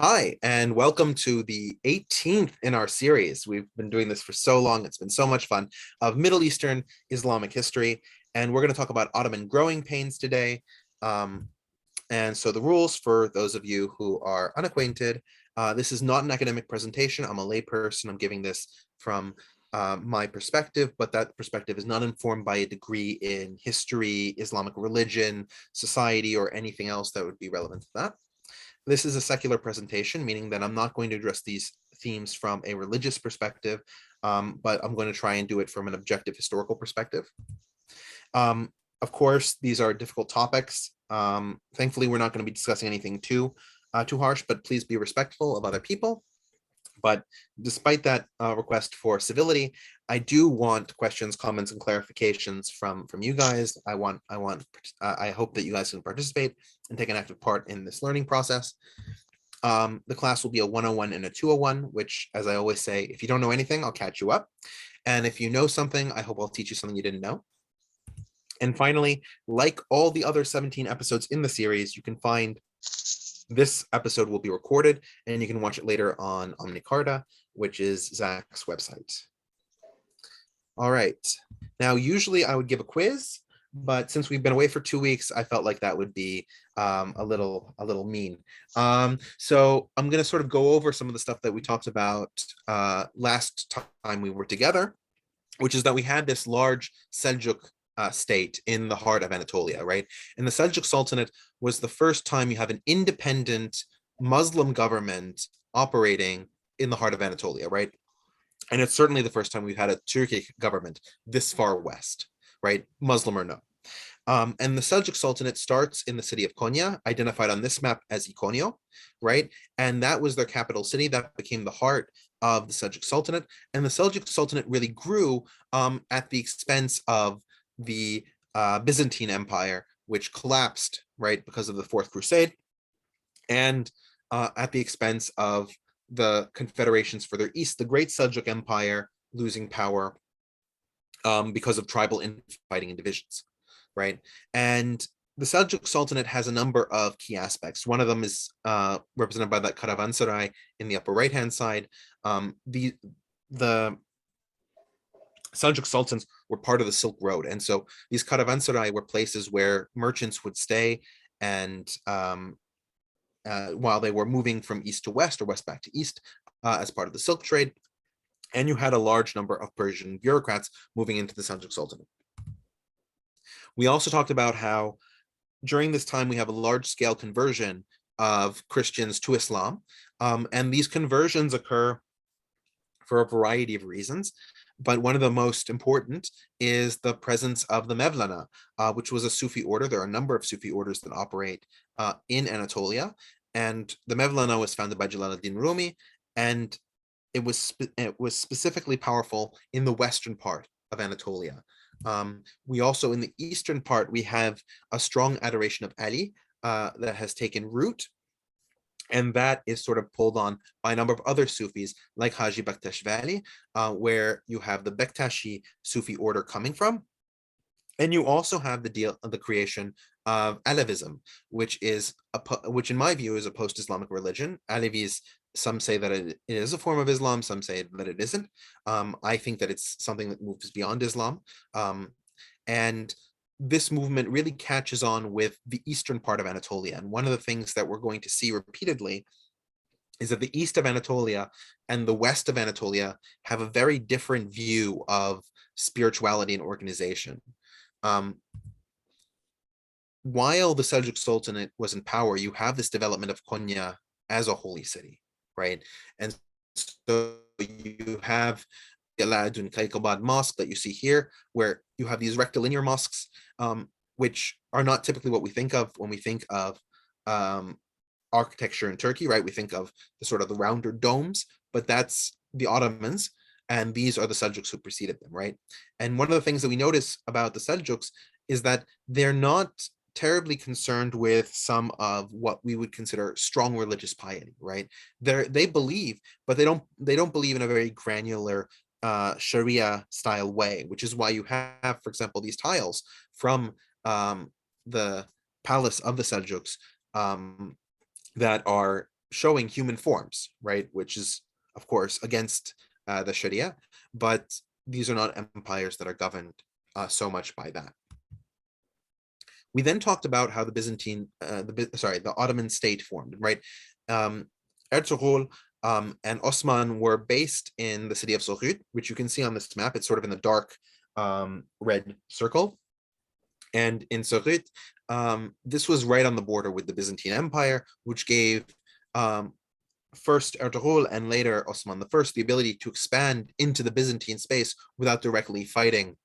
Hi, and welcome to the 18th in our series. We've been doing this for so long. It's been so much fun of Middle Eastern Islamic history. And we're going to talk about Ottoman growing pains today. Um, and so the rules for those of you who are unacquainted, this is not an academic presentation. I'm a layperson. I'm giving this from my perspective, but that perspective is not informed by a degree in history, Islamic religion, society, or anything else that would be relevant to that. This is a secular presentation, meaning that I'm not going to address these themes from a religious perspective, but I'm going to try and do it from an objective historical perspective. Of course, these are difficult topics. Thankfully, we're not going to be discussing anything too harsh, but please be respectful of other people. But despite that request for civility, I do want questions, comments, and clarifications from you guys. I hope that you guys can participate and take an active part in this learning process. The class will be a 101 and a 201, which, as I always say, if you don't know anything, I'll catch you up. And if you know something, I hope I'll teach you something you didn't know. And finally, like all the other 17 episodes in the series, you can find this episode will be recorded and you can watch it later on Omnicarta, which is Zach's website. All right. Now, usually I would give a quiz, but since we've been away for 2 weeks, I felt like that would be a little mean. So I'm going to sort of go over some of the stuff that we talked about last time we were together, which is that we had this large Seljuk state in the heart of Anatolia, right? And the Seljuk Sultanate was the first time you have an independent Muslim government operating in the heart of Anatolia, right? And it's certainly the first time we've had a Turkic government this far west, right? Muslim or no. And the Seljuk Sultanate starts in the city of Konya, identified on this map as Ikonio, right? And that was their capital city. That became the heart of the Seljuk Sultanate. And the Seljuk Sultanate really grew at the expense of the Byzantine Empire, which collapsed, right, because of the Fourth Crusade, and at the expense of the confederations further east, the Great Seljuk Empire losing power because of tribal infighting and divisions, right? And the Seljuk Sultanate has a number of key aspects. One of them is represented by that caravanserai in the upper right-hand side. The Seljuk sultans were part of the Silk Road. And so these caravanserai were places where merchants would stay and while they were moving from east to west or west back to east as part of the silk trade. And you had a large number of Persian bureaucrats moving into the Seljuk Sultanate. We also talked about how during this time we have a large-scale conversion of Christians to Islam. And these conversions occur for a variety of reasons. But one of the most important is the presence of the Mevlana, which was a Sufi order. There are a number of Sufi orders that operate in Anatolia. And the Mevlana was founded by Jalaluddin Rumi, and it was specifically powerful in the western part of Anatolia. We also, in the eastern part, we have a strong adoration of Ali that has taken root. And that is sort of pulled on by a number of other Sufis, like Haji Bektash Valley, where you have the Bektashi Sufi order coming from. And you also have the creation of Alevism, which in my view is a post-Islamic religion. Alevis, some say that it is a form of Islam, some say that it isn't. I think that it's something that moves beyond Islam. And this movement really catches on with the eastern part of Anatolia. And one of the things that we're going to see repeatedly is that the east of Anatolia and the west of Anatolia have a very different view of spirituality and organization. While the Seljuk Sultanate was in power, you have this development of Konya as a holy city, right? And so you have Alauddin Kaikobad Mosque that you see here, where you have these rectilinear mosques, which are not typically what we think of when we think of architecture in Turkey, right? We think of the sort of the rounder domes, but that's the Ottomans, and these are the Seljuks who preceded them, right? And one of the things that we notice about the Seljuks is that they're not terribly concerned with some of what we would consider strong religious piety, right? They believe, but they don't believe in a very granular Sharia style way, which is why you have, for example, these tiles from the palace of the Seljuks that are showing human forms, right? Which is, of course, against the Sharia, but these are not empires that are governed so much by that. We then talked about how the the Ottoman state formed, right? Ertugrul and Osman were based in the city of Soghud, which you can see on this map. It's sort of in the dark red circle. And in Soghud, this was right on the border with the Byzantine Empire, which gave first Ertugrul and later Osman I the ability to expand into the Byzantine space without directly fighting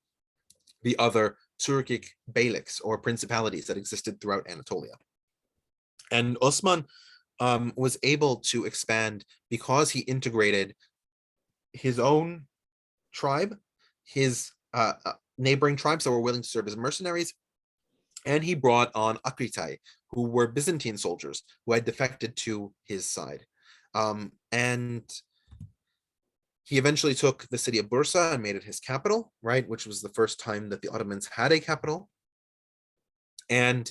the other Turkic beyliks or principalities that existed throughout Anatolia. And Osman was able to expand because he integrated his own tribe, his neighboring tribes that were willing to serve as mercenaries, and he brought on Akritai, who were Byzantine soldiers who had defected to his side. And he eventually took the city of Bursa and made it his capital, right, which was the first time that the Ottomans had a capital. And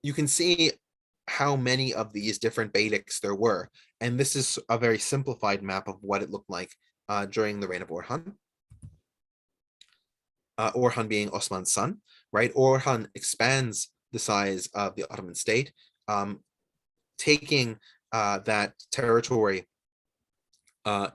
you can see how many of these different beyliks there were. And this is a very simplified map of what it looked like during the reign of Orhan. Orhan being Osman's son, right? Orhan expands the size of the Ottoman state, taking that territory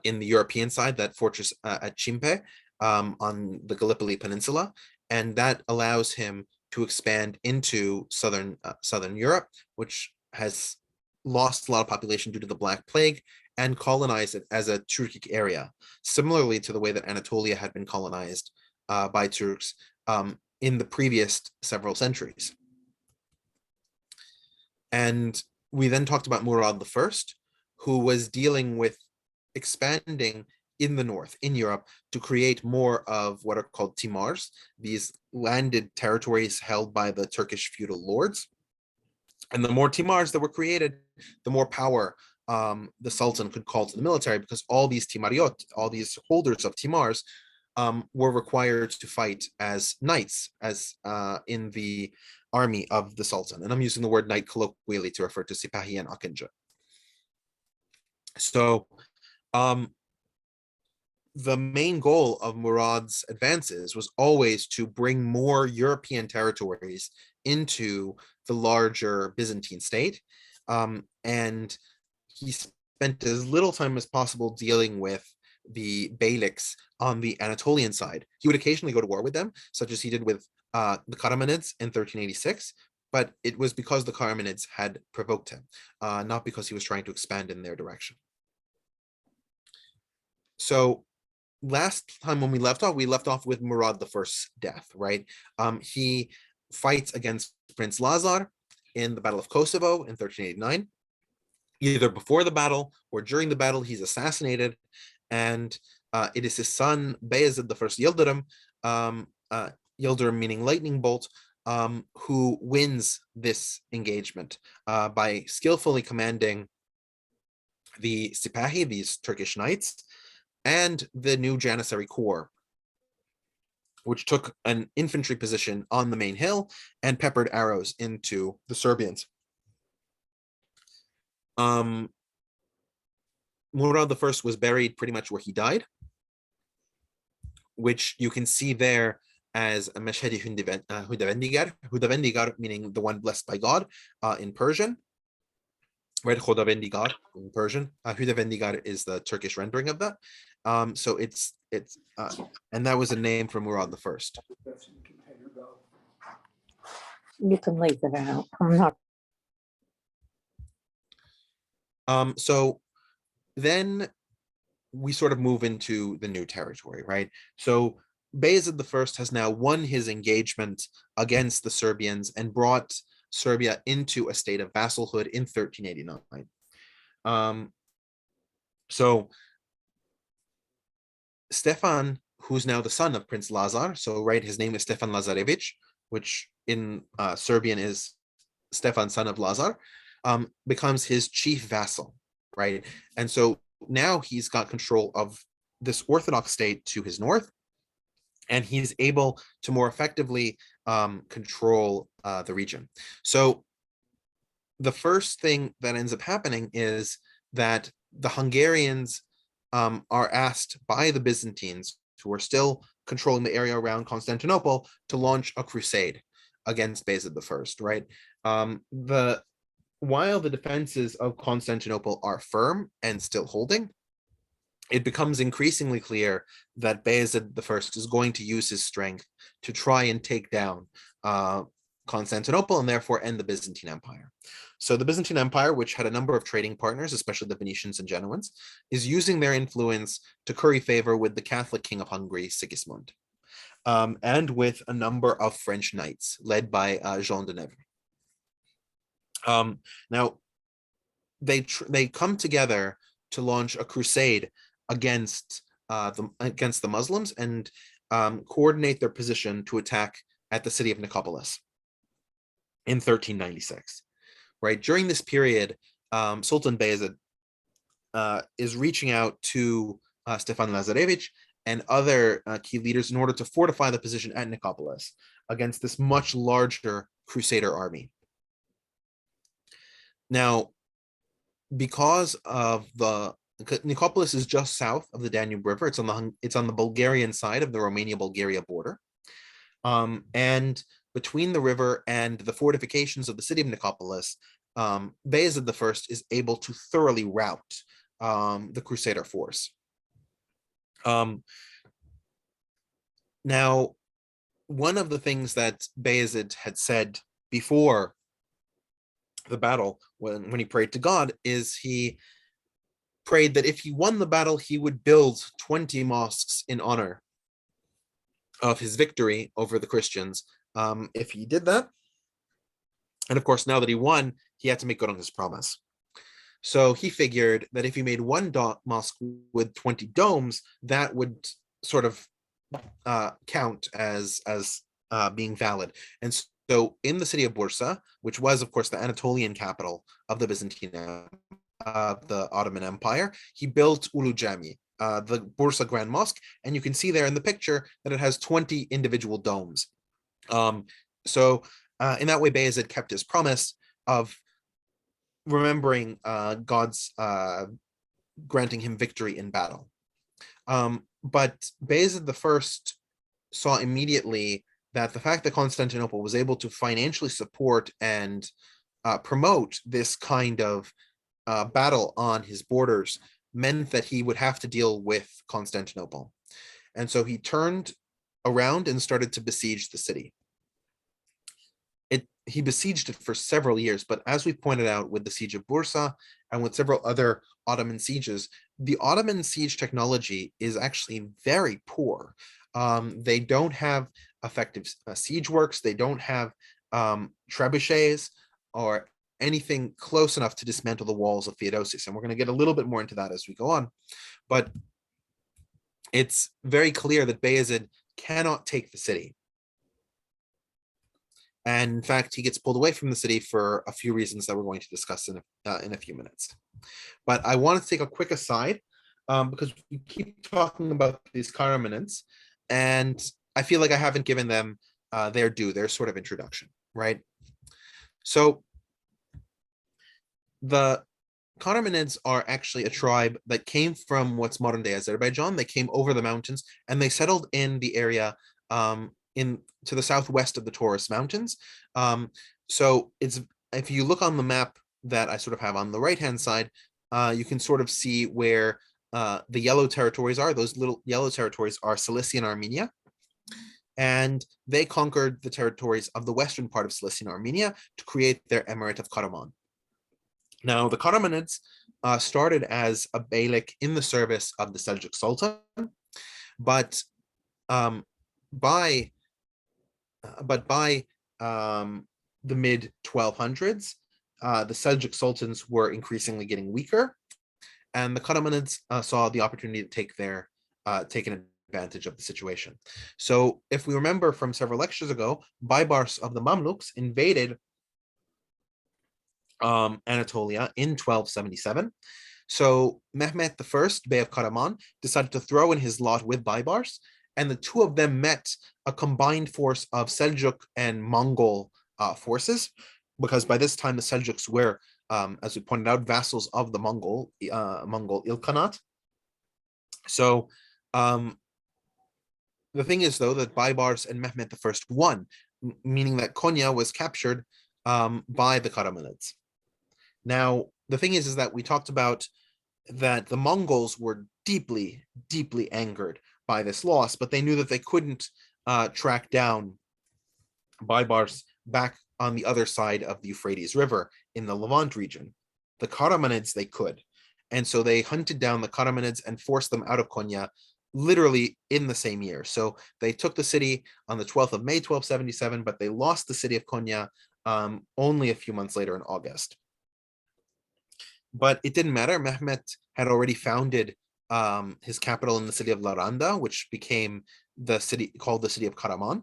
in the European side, that fortress at Chimpe on the Gallipoli Peninsula, and that allows him to expand into southern Europe, which has lost a lot of population due to the Black Plague, and colonize it as a Turkic area, similarly to the way that Anatolia had been colonized by Turks in the previous several centuries. And we then talked about Murad I, who was dealing with expanding in the north, in Europe, to create more of what are called Timars, these landed territories held by the Turkish feudal lords. And the more Timars that were created, the more power the Sultan could call to the military, because all these Timariot, all these holders of Timars, were required to fight as knights, as in the army of the Sultan. And I'm using the word knight colloquially to refer to Sipahi and Akinja. So the main goal of Murad's advances was always to bring more European territories into the larger Byzantine state. And he spent as little time as possible dealing with the beyliks on the Anatolian side. He would occasionally go to war with them, such as he did with the Karamanids in 1386, but it was because the Karamanids had provoked him, not because he was trying to expand in their direction. So last time when we left off with Murad I's death, right? He fights against Prince Lazar in the Battle of Kosovo in 1389. Either before the battle or during the battle, he's assassinated, and it is his son Bayezid I Yıldırım, Yıldırım meaning lightning bolt, who wins this engagement by skillfully commanding the Sipahi, these Turkish knights, and the new Janissary Corps, which took an infantry position on the main hill and peppered arrows into the Serbians. Murad I was buried pretty much where he died, which you can see there as a Meshhedi Hudavendigar, meaning the one blessed by God in Persian. Right, Khodavendigar in Persian. Hudavendigar is the Turkish rendering of that. So it's and that was a name for Murad I. You can leave it out. I'm not. So then we sort of move into the new territory, right? So Bayezid I has now won his engagement against the Serbians and brought Serbia into a state of vassalhood in 1389. So Stefan, who's now the son of Prince Lazar, so right, his name is Stefan Lazarevich, which in Serbian is Stefan, son of Lazar, becomes his chief vassal, right? And so now he's got control of this Orthodox state to his north, and he's able to more effectively control the region. So the first thing that ends up happening is that the Hungarians are asked by the Byzantines, who are still controlling the area around Constantinople, to launch a crusade against Bayezid I, right? While the defenses of Constantinople are firm and still holding, it becomes increasingly clear that Bayezid I is going to use his strength to try and take down Constantinople and therefore end the Byzantine Empire. So the Byzantine Empire, which had a number of trading partners, especially the Venetians and Genoans, is using their influence to curry favor with the Catholic King of Hungary, Sigismund, and with a number of French knights led by Jean de Nevers. Now, they come together to launch a crusade against the Muslims and coordinate their position to attack at the city of Nicopolis in 1396. Right during this period, Sultan Bayezid is reaching out to Stefan Lazarevich and other key leaders in order to fortify the position at Nicopolis against this much larger Crusader army. Now, because of Nicopolis is just south of the Danube River. It's on the Bulgarian side of the Romania-Bulgaria border, and between the river and the fortifications of the city of Nicopolis, Bayezid I is able to thoroughly rout the Crusader force. Now, one of the things that Bayezid had said before the battle, when he prayed to God, is he prayed that if he won the battle, he would build 20 mosques in honor of his victory over the Christians. If he did that, and of course, now that he won, he had to make good on his promise. So he figured that if he made one mosque with 20 domes, that would sort of count as being valid. And so in the city of Bursa, which was, of course, the Anatolian capital of the Byzantine the Ottoman Empire, he built Ulu Jami, the Bursa Grand Mosque, and you can see there in the picture that it has 20 individual domes. So in that way, Bayezid kept his promise of remembering God's granting him victory in battle. But Bayezid I saw immediately that the fact that Constantinople was able to financially support and promote this kind of battle on his borders meant that he would have to deal with Constantinople. And so he turned around and started to besiege the city. He besieged it for several years, but as we pointed out with the siege of Bursa and with several other Ottoman sieges, the Ottoman siege technology is actually very poor. They don't have effective siege works. They don't have trebuchets or anything close enough to dismantle the walls of Theodosius. And we're going to get a little bit more into that as we go on. But it's very clear that Bayezid cannot take the city. And in fact, he gets pulled away from the city for a few reasons that we're going to discuss in a few minutes. But I want to take a quick aside because we keep talking about these Karamanins, and I feel like I haven't given them their due, their sort of introduction, right? So the Karamanids are actually a tribe that came from what's modern day Azerbaijan. They came over the mountains and they settled in the area to the southwest of the Taurus Mountains. So if you look on the map that I sort of have on the right-hand side, you can sort of see where the yellow territories are. Those little yellow territories are Cilicia and Armenia. And they conquered the territories of the western part of Cilicia and Armenia to create their emirate of Karaman. Now, the Karamanids started as a beylik in the service of the Seljuk Sultan, but by the mid-1200s, the Seljuk Sultans were increasingly getting weaker, and the Karamanids saw the opportunity to take an advantage of the situation. So if we remember from several lectures ago, Baybars of the Mamluks invaded Anatolia in 1277. So Mehmed I, Bey of Karaman, decided to throw in his lot with Baybars, and the two of them met a combined force of Seljuk and Mongol forces, because by this time the Seljuks were, as we pointed out, vassals of the Mongol Ilkhanate. So the thing is, though, that Baybars and Mehmed I won, meaning that Konya was captured by the Karamanids. Now, the thing is that we talked about that the Mongols were deeply, deeply angered by this loss, but they knew that they couldn't track down Baybars back on the other side of the Euphrates River in the Levant region. The Karamanids, they could. And so they hunted down the Karamanids and forced them out of Konya literally in the same year. So they took the city on the 12th of May, 1277, but they lost the city of Konya only a few months later in August. But it didn't matter. Mehmet had already founded his capital in the city of Laranda, which became the city called the city of Karaman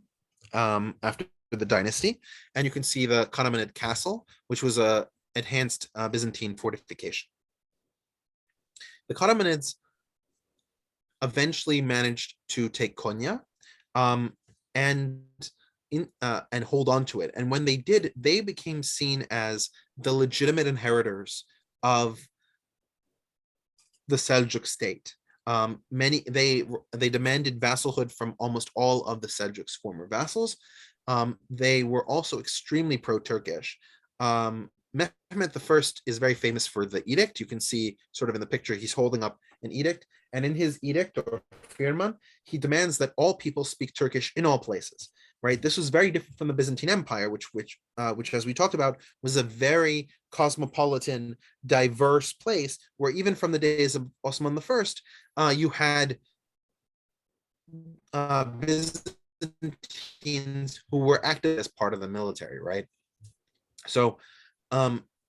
after the dynasty. And you can see the Karamanid castle, which was a enhanced Byzantine fortification. The Karamanids eventually managed to take Konya and hold on to it. And when they did, they became seen as the legitimate inheritors of the Seljuk state. They demanded vassalhood from almost all of the Seljuks' former vassals. They were also extremely pro-Turkish. Mehmed I is very famous for the edict. You can see sort of in the picture, he's holding up an edict. And in his edict or firman, he demands that all people speak Turkish in all places, right? This was very different from the Byzantine Empire, which as we talked about, was a very cosmopolitan, diverse place where even from the days of Osman I, you had Byzantines who were active as part of the military, right? So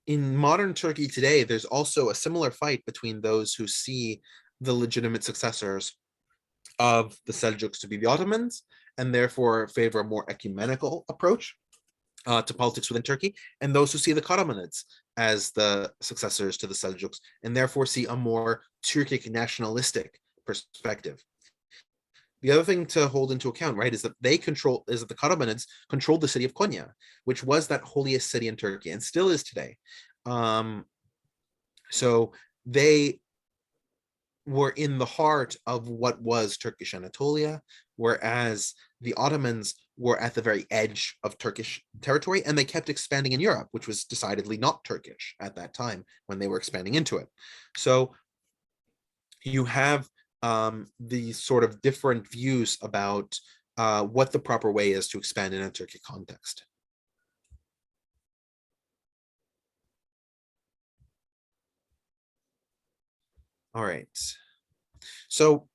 in modern Turkey today, there's also a similar fight between those who see the legitimate successors of the Seljuks to be the Ottomans, and therefore favor a more ecumenical approach to politics within Turkey, and those who see the Karamanids as the successors to the Seljuks, and therefore see a more Turkic nationalistic perspective. The other thing to hold into account, right, is that the Karamanids controlled the city of Konya, which was that holiest city in Turkey and still is today. So they were in the heart of what was Turkish Anatolia, whereas the Ottomans were at the very edge of Turkish territory, and they kept expanding in Europe, which was decidedly not Turkish at that time when they were expanding into it. So you have these sort of different views about what the proper way is to expand in a Turkic context. All right. So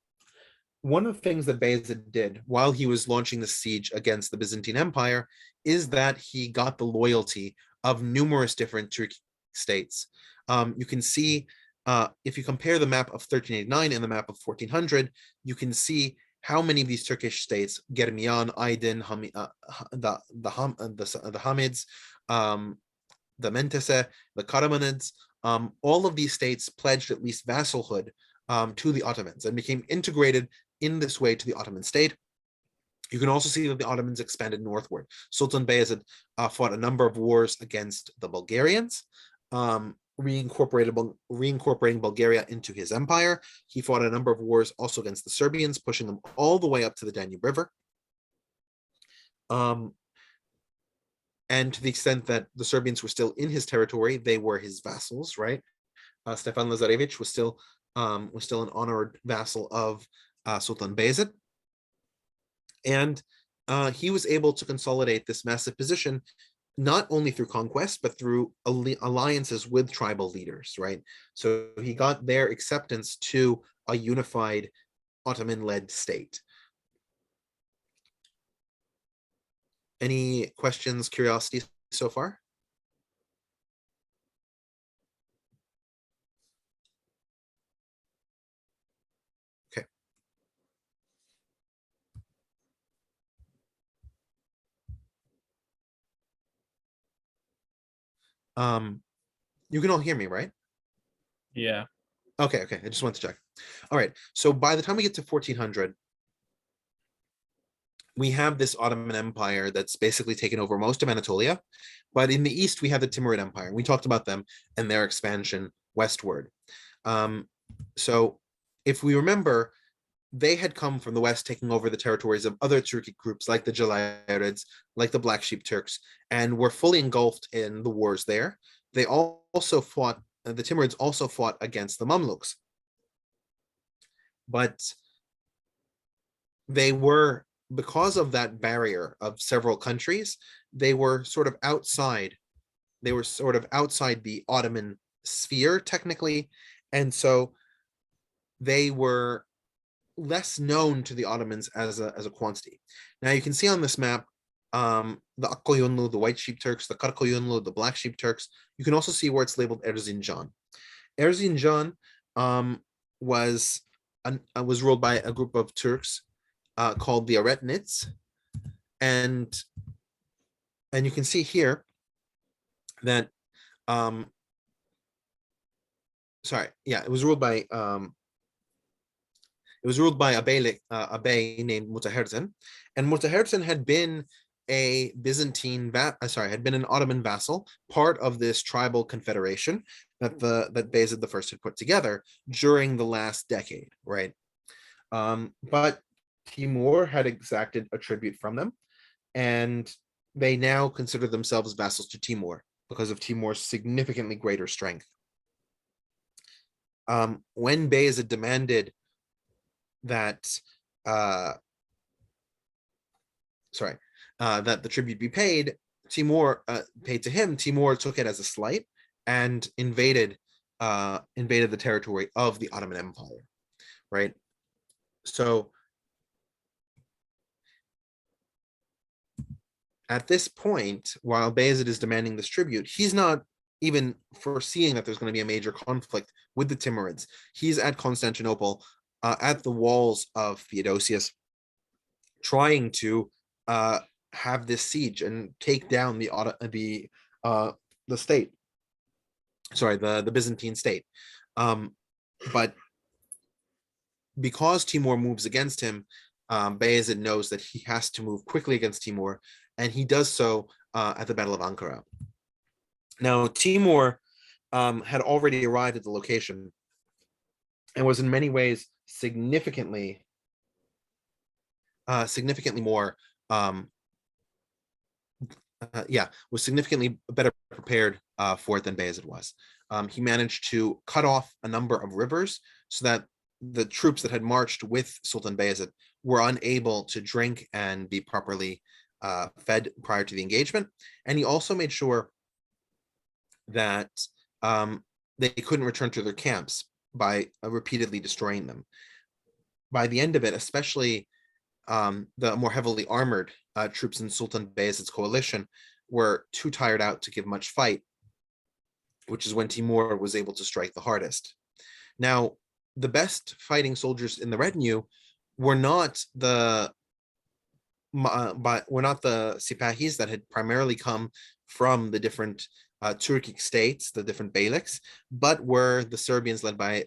one of the things that Bayezid did while he was launching the siege against the Byzantine Empire is that he got the loyalty of numerous different Turkic states. You can see, if you compare the map of 1389 and the map of 1400, you can see how many of these Turkish states, Germiyan, Aydin, the Hamids, the Mentese, the Karamanids, all of these states pledged at least vassalhood to the Ottomans and became integrated in this way to the Ottoman state. You can also see that the Ottomans expanded northward. Sultan Bayezid fought a number of wars against the Bulgarians, reincorporating Bulgaria into his empire. He fought a number of wars also against the Serbians, pushing them all the way up to the Danube River. And to the extent that the Serbians were still in his territory, they were his vassals, right? Stefan Lazarevich was still an honored vassal of Sultan Bayezid. And he was able to consolidate this massive position, not only through conquest, but through alliances with tribal leaders, right? So he got their acceptance to a unified Ottoman-led state. Any questions, curiosities so far? Okay. You can all hear me, right? Yeah. Okay. I just want to check. All right. So by the time we get to 1400, we have this Ottoman Empire that's basically taken over most of Anatolia, but in the east we have the Timurid Empire. We talked about them and their expansion westward. So if we remember, they had come from the west, taking over the territories of other Turkic groups like the Jalarids, like the Black Sheep Turks, and were fully engulfed in the wars there. They also fought, the Timurids also fought against the Mamluks, but they were, because of that barrier of several countries, they were sort of outside. They were sort of outside the Ottoman sphere, technically, and so they were less known to the Ottomans as a quantity. Now you can see on this map the Akkoyunlu, the White Sheep Turks, the Karakoyunlu, the Black Sheep Turks. You can also see where it's labeled Erzincan. Erzincan was ruled by a group of Turks called the Aretnids, and you can see here that it was ruled by a bey named Mutaherzen, and Mutaherzen had been a had been an Ottoman vassal, part of this tribal confederation that Bayezid I had put together during the last decade, right? But Timur had exacted a tribute from them, and they now consider themselves vassals to Timur because of Timur's significantly greater strength. When Bayezid demanded that that the tribute be paid, paid to him, Timur took it as a slight and invaded the territory of the Ottoman Empire, right? So at this point, while Bayezid is demanding this tribute, he's not even foreseeing that there's going to be a major conflict with the Timurids. He's at Constantinople, at the walls of Theodosius, trying to have this siege and take down the state. Sorry, the Byzantine state. But because Timur moves against him, Bayezid knows that he has to move quickly against Timur, and he does so at the Battle of Ankara. Now, Timur had already arrived at the location and was in many ways significantly more was significantly better prepared for it than Bayezid was. He managed to cut off a number of rivers so that the troops that had marched with Sultan Bayezid were unable to drink and be properly fed prior to the engagement. And he also made sure that they couldn't return to their camps by repeatedly destroying them. By the end of it, especially the more heavily armored troops in Sultan Bayezid's coalition were too tired out to give much fight, which is when Timur was able to strike the hardest. Now, the best fighting soldiers in the retinue were not the Sipahis that had primarily come from the different Turkic states, the different beyliks, but were the Serbians led by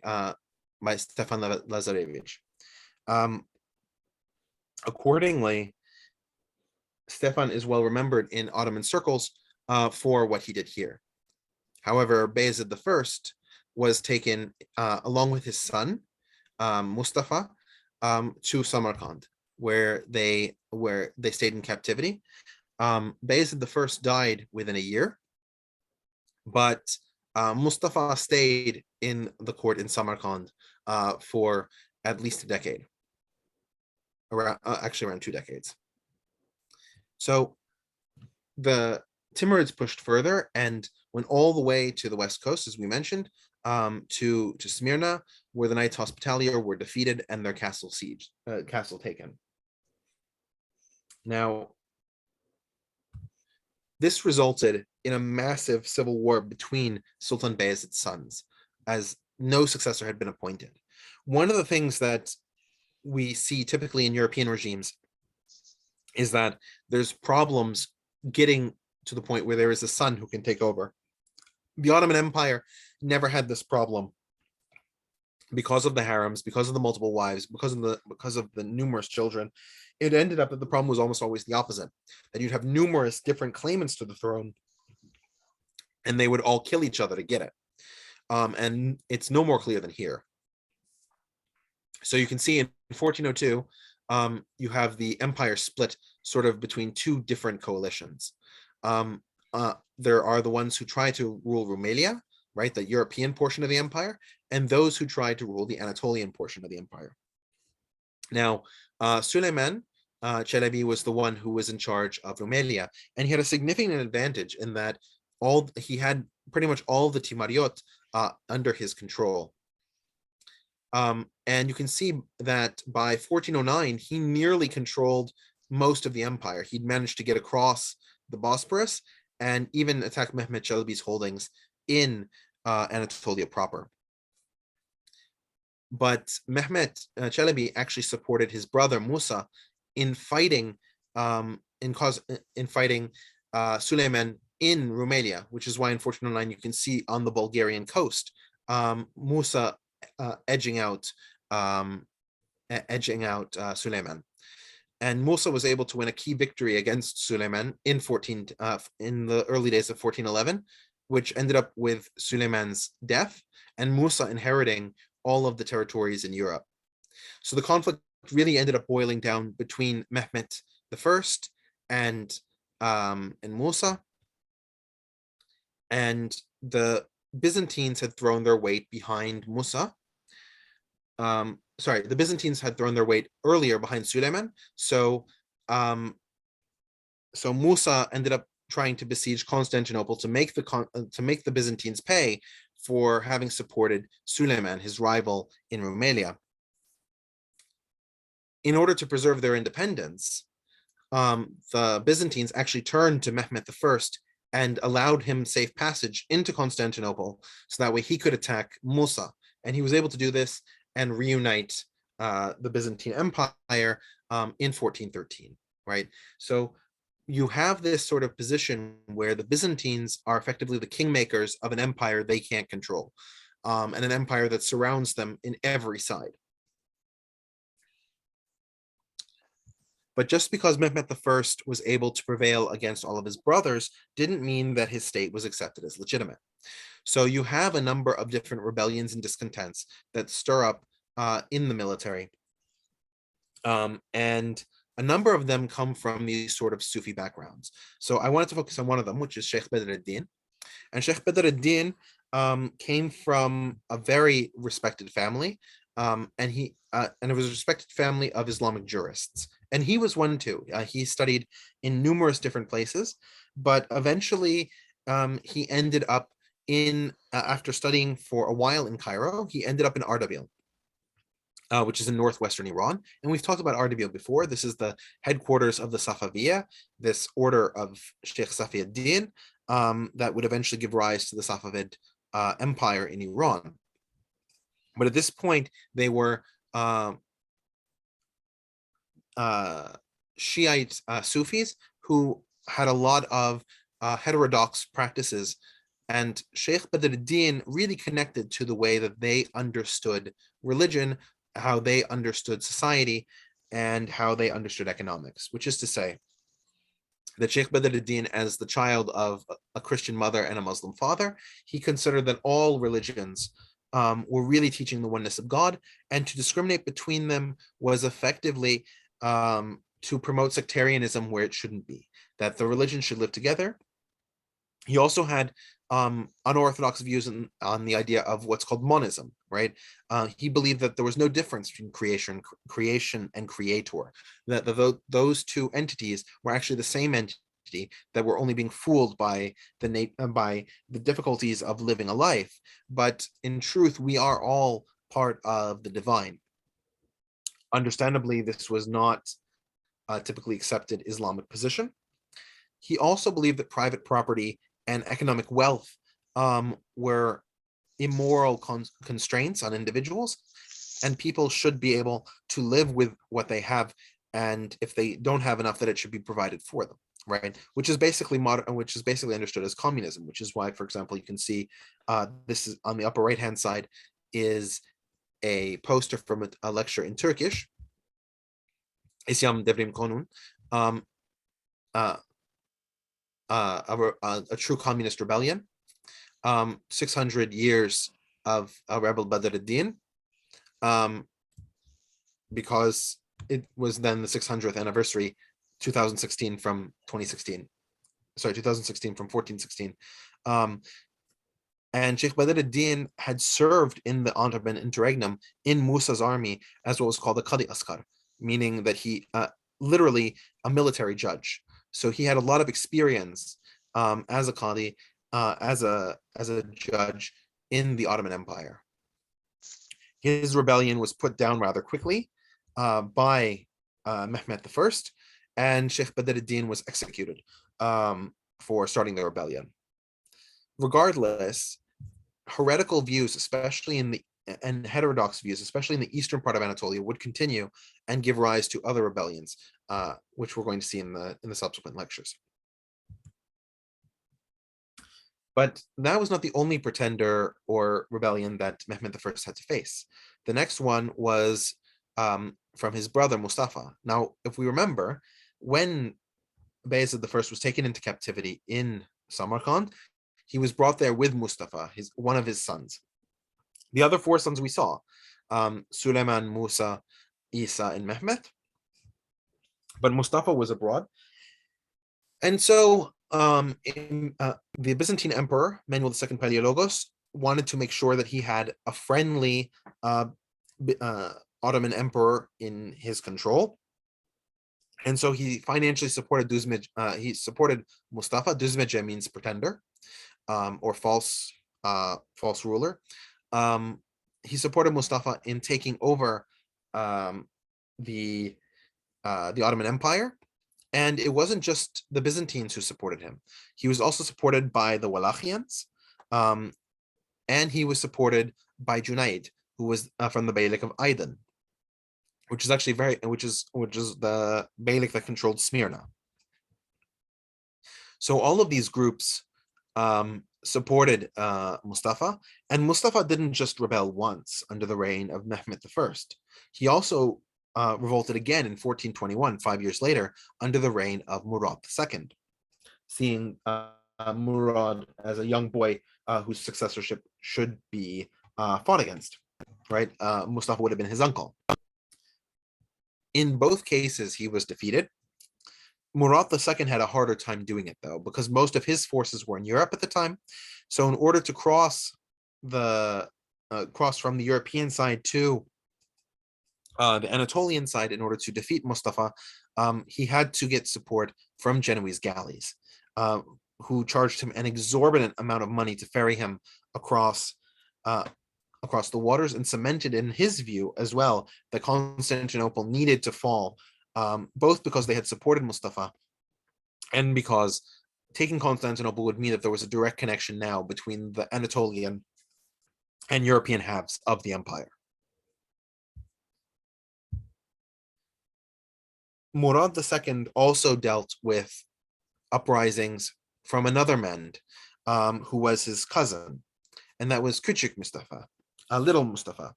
Stefan Lazarevich. Accordingly, Stefan is well remembered in Ottoman circles for what he did here. However, Bayezid I was taken along with his son Mustafa to Samarkand, where they stayed in captivity. Bayezid I died within a year, but Mustafa stayed in the court in Samarkand for at least a decade, around 2 decades. So the Timurids pushed further and went all the way to the west coast, as we mentioned, to Smyrna, where the Knights Hospitalier were defeated and their castle taken. Now, this resulted in a massive civil war between Sultan Bayezid's sons, as no successor had been appointed. One of the things that we see typically in European regimes is that there's problems getting to the point where there is a son who can take over. The Ottoman Empire never had this problem. because of the harems, because of the multiple wives, because of the numerous children, it ended up that the problem was almost always the opposite, that you'd have numerous different claimants to the throne, and they would all kill each other to get it. And it's no more clear than here. So you can see in 1402, you have the empire split sort of between two different coalitions. There are the ones who try to rule Rumelia, right, the European portion of the empire, and those who try to rule the Anatolian portion of the empire. Now, Suleiman Çelebi was the one who was in charge of Rumelia, and he had a significant advantage in that he had pretty much all the Timariot under his control. And you can see that by 1409, he nearly controlled most of the empire. He'd managed to get across the Bosporus and even attack Mehmed Çelebi's holdings in Anatolia proper. But Mehmed Çelebi actually supported his brother Musa in fighting Suleiman in Rumelia, which is why in 1409 you can see on the Bulgarian coast Musa edging out Suleiman. And Musa was able to win a key victory against Suleiman in the early days of 1411, which ended up with Suleiman's death and Musa inheriting all of the territories in Europe. So the conflict really ended up boiling down between Mehmed I and Musa, and the Byzantines had thrown their weight behind Musa. The Byzantines had thrown their weight earlier behind Suleiman. So Musa ended up trying to besiege Constantinople to make the Byzantines pay for having supported Suleiman, his rival in Rumelia. In order to preserve their independence, the Byzantines actually turned to Mehmed I and allowed him safe passage into Constantinople, so that way he could attack Musa. And he was able to do this and reunite the Byzantine Empire in 1413, right? So you have this sort of position where the Byzantines are effectively the kingmakers of an empire they can't control, and an empire that surrounds them in every side. But just because Mehmed I was able to prevail against all of his brothers didn't mean that his state was accepted as legitimate. So you have a number of different rebellions and discontents that stir up in the military. And a number of them come from these sort of Sufi backgrounds. So I wanted to focus on one of them, which is Sheikh Badr ad-Din. And Sheikh Badr ad-Din came from a very respected family. And it was a respected family of Islamic jurists. And he was one too. He studied in numerous different places, but eventually he ended up after studying for a while in Cairo, he ended up in Ardabil, which is in northwestern Iran. And we've talked about Ardabil before. This is the headquarters of the Safaviya, this order of Sheikh Safi ad-Din that would eventually give rise to the Safavid Empire in Iran. But at this point, they were Shiite Sufis who had a lot of heterodox practices, and Sheikh Badr ad-Din really connected to the way that they understood religion, how they understood society, and how they understood economics, which is to say that Sheikh Badr ad-Din, as the child of a Christian mother and a Muslim father, he considered that all religions were really teaching the oneness of God, and to discriminate between them was effectively to promote sectarianism where it shouldn't be, that the religions should live together. He also had unorthodox views on the idea of what's called monism, right? He believed that there was no difference between creation and creator, that those two entities were actually the same entity, that were only being fooled by the difficulties of living a life. But in truth, we are all part of the divine. Understandably, this was not a typically accepted Islamic position. He also believed that private property and economic wealth were immoral constraints on individuals, and people should be able to live with what they have, and if they don't have enough, that it should be provided for them, right? Which is basically understood as communism, which is why, for example, you can see this is on the upper right hand side is a poster from a lecture in Turkish, İsyan Devrim Konun, uh, a true communist rebellion, 600 years of rebel Badr because it was then the 600th anniversary, 2016 from 2016. Sorry, 2016 from 1416. And Sheikh Badr ad-Din had served in the Ottoman Interregnum in Musa's army as what was called the Qadi Askar, meaning that he literally a military judge. So he had a lot of experience as a Qadi, as a judge in the Ottoman Empire. His rebellion was put down rather quickly by Mehmed I, and Sheikh Badr ad-Din was executed for starting the rebellion. Regardless, heretical views, especially and heterodox views, especially in the eastern part of Anatolia, would continue and give rise to other rebellions, which we're going to see in the subsequent lectures. But that was not the only pretender or rebellion that Mehmed I had to face. The next one was from his brother Mustafa. Now, if we remember, when Bayezid I was taken into captivity in Samarkand, he was brought there with Mustafa, one of his sons. The other four sons we saw, Suleiman, Musa, Isa, and Mehmet. But Mustafa was abroad. And so the Byzantine Emperor, Manuel II Palaiologos, wanted to make sure that he had a friendly Ottoman emperor in his control. And so he financially supported Düzmece. He supported Mustafa. Düzmece means pretender, or false ruler. He supported Mustafa in taking over the Ottoman Empire, and it wasn't just the Byzantines who supported him. He was also supported by the Wallachians, and he was supported by Junayd, who was from the Beylik of Aydın, which is actually which is the Beylik that controlled Smyrna. So all of these groups supported Mustafa, and Mustafa didn't just rebel once under the reign of Mehmed I. He also revolted again in 1421, 5 years later, under the reign of Murad II, seeing Murad as a young boy whose successorship should be fought against. Right, Mustafa would have been his uncle. In both cases, he was defeated. Murad II had a harder time doing it, though, because most of his forces were in Europe at the time. So in order to cross from the European side to the Anatolian side, in order to defeat Mustafa, he had to get support from Genoese galleys, who charged him an exorbitant amount of money to ferry him across the waters, and cemented in his view as well that Constantinople needed to fall, both because they had supported Mustafa and because taking Constantinople would mean that there was a direct connection now between the Anatolian and European halves of the empire. Murad II also dealt with uprisings from another Mehmed, who was his cousin, and that was Küçük Mustafa, little Mustafa.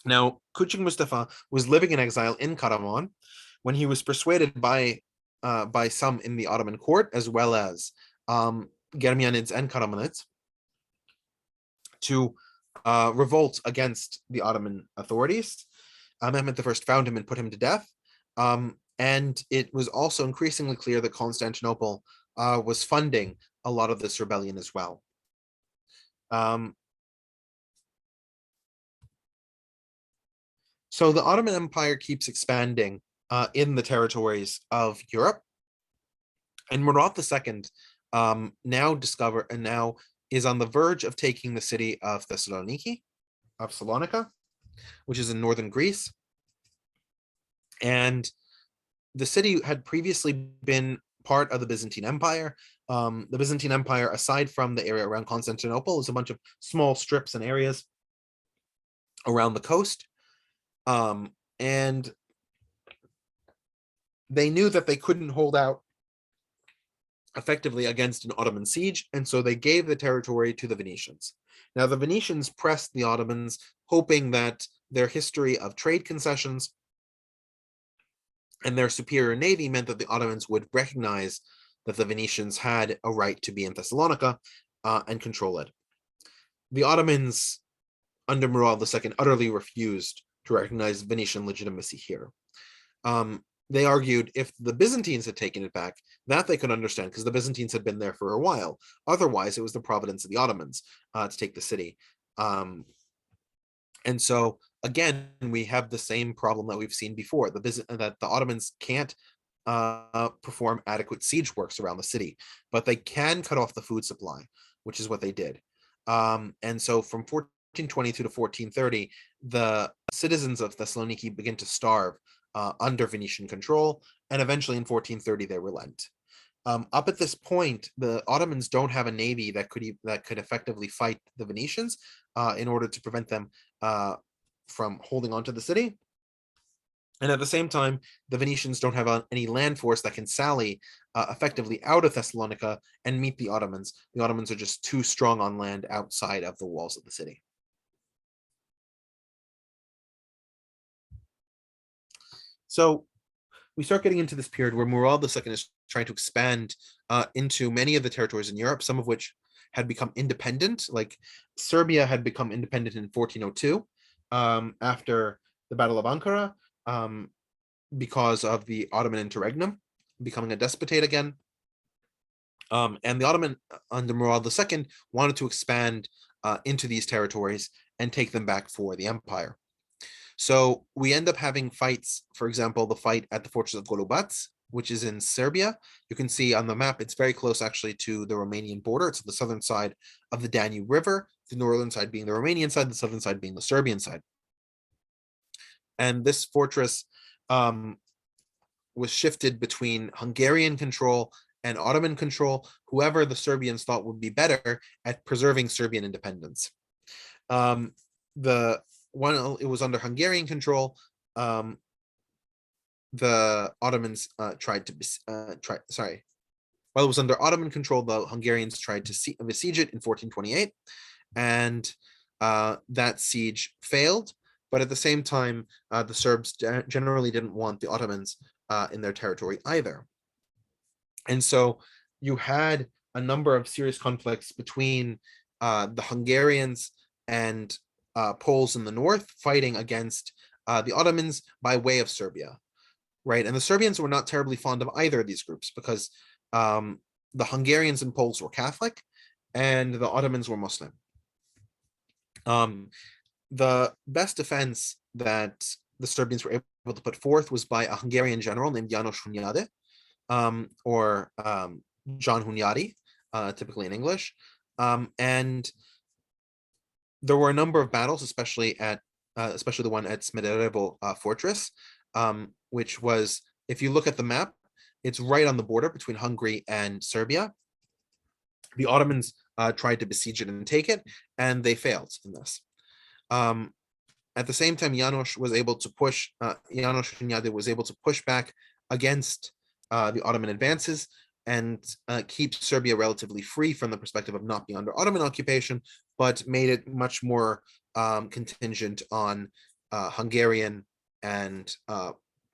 Now, Küçük Mustafa was living in exile in Karaman when he was persuaded by some in the Ottoman court, as well as Germanids and Karamanids, to revolt against the Ottoman authorities. Mehmed I found him and put him to death. And it was also increasingly clear that Constantinople was funding a lot of this rebellion as well. So the Ottoman Empire keeps expanding in the territories of Europe, and Murad II now is on the verge of taking the city of Salonika, which is in northern Greece. And the city had previously been part of the Byzantine Empire. The Byzantine Empire, aside from the area around Constantinople, was a bunch of small strips and areas around the coast. And they knew that they couldn't hold out effectively against an Ottoman siege, and so they gave the territory to the Venetians. Now, the Venetians pressed the Ottomans, hoping that their history of trade concessions and their superior navy meant that the Ottomans would recognize that the Venetians had a right to be in Thessalonica and control it. The Ottomans, under Murad II, utterly refused to recognize Venetian legitimacy here. They argued if the Byzantines had taken it back, that they could understand, because the Byzantines had been there for a while. Otherwise, it was the providence of the Ottomans to take the city. And so, again, we have the same problem that we've seen before, that the Ottomans can't perform adequate siege works around the city, but they can cut off the food supply, which is what they did. And so from 1422 to 1430, the citizens of Thessaloniki begin to starve under Venetian control, and eventually in 1430 they relent. Up at this point, the Ottomans don't have a navy that could effectively fight the Venetians in order to prevent them from holding on to the city. And at the same time, the Venetians don't have any land force that can sally effectively out of Thessalonica and meet the Ottomans. The Ottomans are just too strong on land outside of the walls of the city. So we start getting into this period where Murad II is trying to expand into many of the territories in Europe, some of which had become independent, like Serbia had become independent in 1402 after the Battle of Ankara because of the Ottoman Interregnum becoming a despotate again. And the Ottoman under Murad II wanted to expand into these territories and take them back for the empire. So we end up having fights, for example, the fight at the fortress of Golubac, which is in Serbia. You can see on the map, it's very close actually to the Romanian border. It's on the southern side of the Danube River, the northern side being the Romanian side, the southern side being the Serbian side. And this fortress was shifted between Hungarian control and Ottoman control, whoever the Serbians thought would be better at preserving Serbian independence. It was under Hungarian control. The Ottomans while it was under Ottoman control, the Hungarians tried to besiege it in 1428, and that siege failed. But at the same time, the Serbs generally didn't want the Ottomans in their territory either. And so you had a number of serious conflicts between the Hungarians and Poles in the north fighting against the Ottomans by way of Serbia, right? And the Serbians were not terribly fond of either of these groups because the Hungarians and Poles were Catholic and the Ottomans were Muslim. The best defense that the Serbians were able to put forth was by a Hungarian general named János Hunyadi, or John Hunyadi, typically in English. And there were a number of battles, especially the one at Smederevo Fortress, which was, if you look at the map, it's right on the border between Hungary and Serbia. The Ottomans tried to besiege it and take it, and they failed in this. At the same time, János Hunyadi was able to push back against the Ottoman advances and keep Serbia relatively free from the perspective of not being under Ottoman occupation, but made it much more contingent on Hungarian and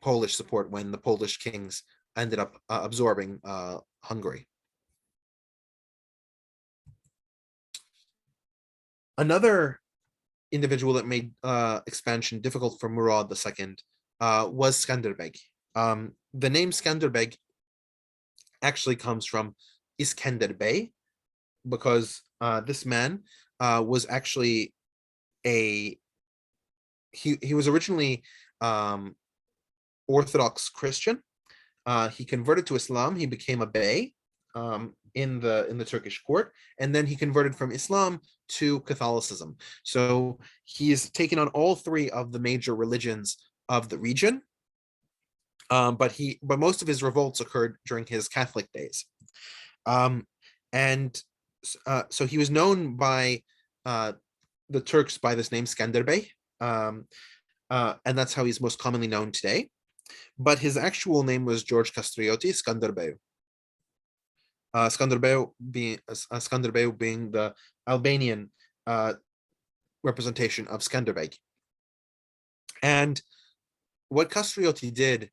Polish support when the Polish kings ended up absorbing Hungary. Another individual that made expansion difficult for Murad II was Skanderbeg. The name Skanderbeg actually comes from Iskender Bey, because this man was actually he was originally Orthodox Christian. He converted to Islam. He became a bey in the Turkish court, and then he converted from Islam to Catholicism. So he's taken on all three of the major religions of the region. But most of his revolts occurred during his Catholic days. So he was known by the Turks by this name Skanderbeg, and that's how he's most commonly known today. But his actual name was George Kastrioti Skanderbeg. Skanderbeu being the Albanian representation of Skanderbeg. And what Kastrioti did,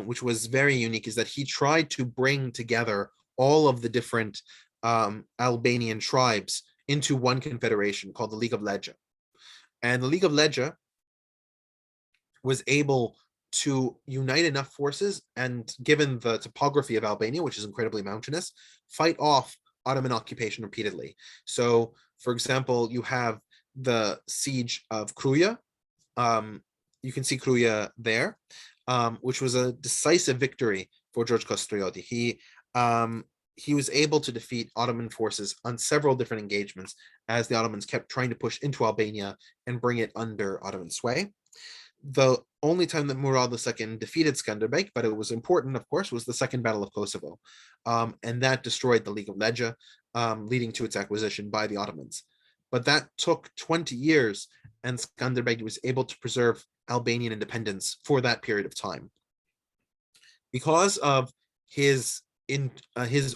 which was very unique, is that he tried to bring together all of the different Albanian tribes into one confederation called the League of Legge. And the League of Legge was able to unite enough forces and, given the topography of Albania, which is incredibly mountainous, fight off Ottoman occupation repeatedly. So, for example, you have the siege of Kruja. You can see Kruja there, which was a decisive victory for George Kastrioti. He was able to defeat Ottoman forces on several different engagements as the Ottomans kept trying to push into Albania and bring it under Ottoman sway. The only time that Murad II defeated Skanderbeg, but it was important, of course, was the Second Battle of Kosovo. And that destroyed the League of Legge, leading to its acquisition by the Ottomans. But that took 20 years, and Skanderbeg was able to preserve Albanian independence for that period of time. Because of his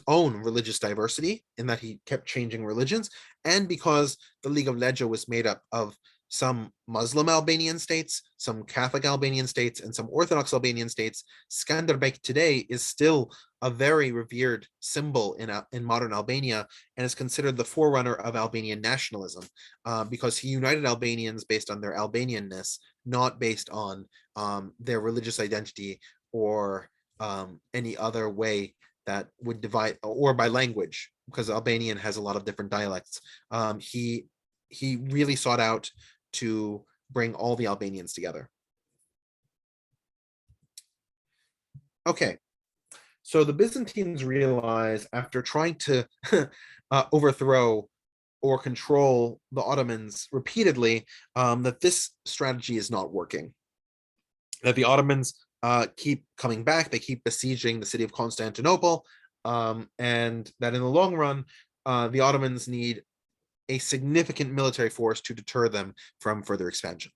own religious diversity, in that he kept changing religions, and because the League of Legge was made up of some Muslim Albanian states, some Catholic Albanian states, and some Orthodox Albanian states, Skanderbeg today is still a very revered symbol in modern Albania, and is considered the forerunner of Albanian nationalism, because he united Albanians based on their Albanianness, not based on their religious identity or any other way that would divide, or by language, because Albanian has a lot of different dialects. He really sought out to bring all the Albanians together. Okay, so the Byzantines realized, after trying to overthrow or control the Ottomans repeatedly, that this strategy is not working. That the Ottomans keep coming back, they keep besieging the city of Constantinople, and that in the long run, the Ottomans need a significant military force to deter them from further expansion.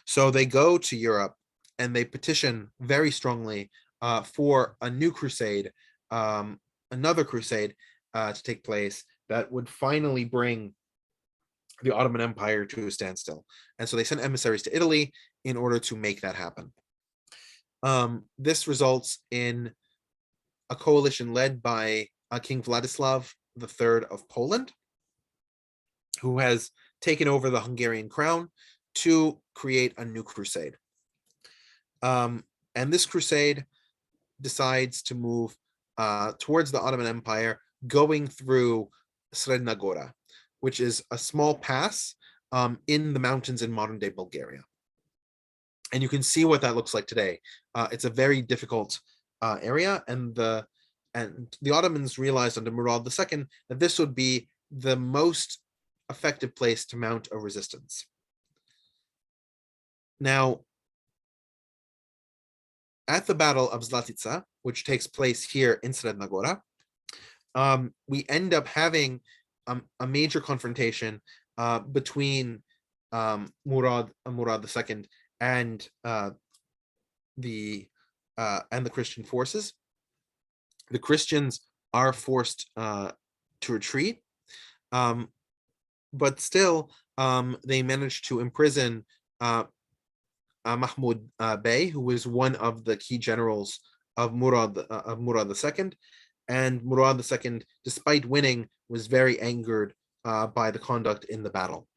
So they go to Europe and they petition very strongly for a new crusade, another crusade to take place that would finally bring the Ottoman Empire to a standstill. And so they sent emissaries to Italy in order to make that happen. This results in a coalition led by King Vladislav III of Poland, who has taken over the Hungarian crown to create a new crusade. And this crusade decides to move towards the Ottoman Empire, going through Sredna Gora, which is a small pass in the mountains in modern-day Bulgaria. And you can see what that looks like today. It's a very difficult area, and the Ottomans realized under Murad II that this would be the most effective place to mount a resistance. Now, at the Battle of Zlatica, which takes place here in Sredna Gora, we end up having a major confrontation between Murad II and the Christian forces. The Christians are forced to retreat, but still they managed to imprison Mahmud Bey, who was one of the key generals of Murad II. And Murad II, despite winning, was very angered by the conduct in the battle.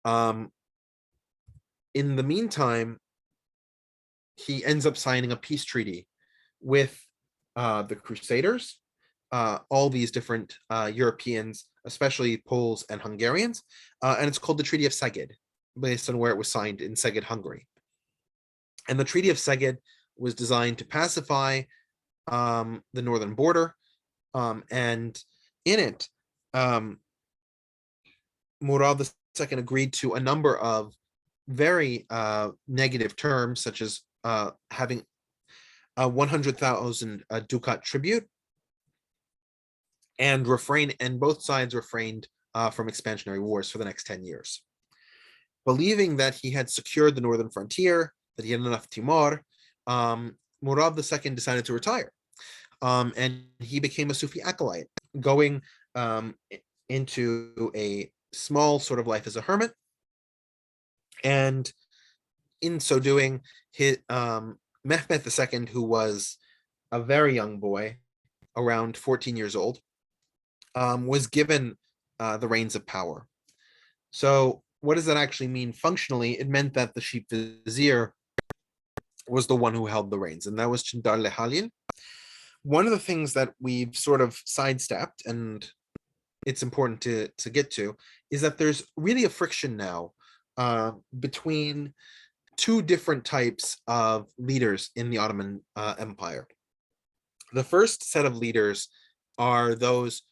In the meantime, he ends up signing a peace treaty with the Crusaders, all these different Europeans, especially Poles and Hungarians, and it's called the Treaty of Szeged, based on where it was signed in Szeged, Hungary. And the Treaty of Szeged was designed to pacify the northern border, and in it, Murad II agreed to a number of very negative terms, such as having a 100,000 ducat tribute, and both sides refrained from expansionary wars for the next 10 years. Believing that he had secured the northern frontier, that he had enough Timur, Murad II decided to retire. and he became a Sufi acolyte, going into a small sort of life as a hermit. And in so doing, Mehmed II, who was a very young boy, around 14 years old, was given the reins of power. So what does that actually mean functionally? It meant that the chief vizier was the one who held the reins, and that was Çandarlı Halil. One of the things that we've sort of sidestepped, and it's important to get to, is that there's really a friction now between two different types of leaders in the Ottoman Empire. The first set of leaders are those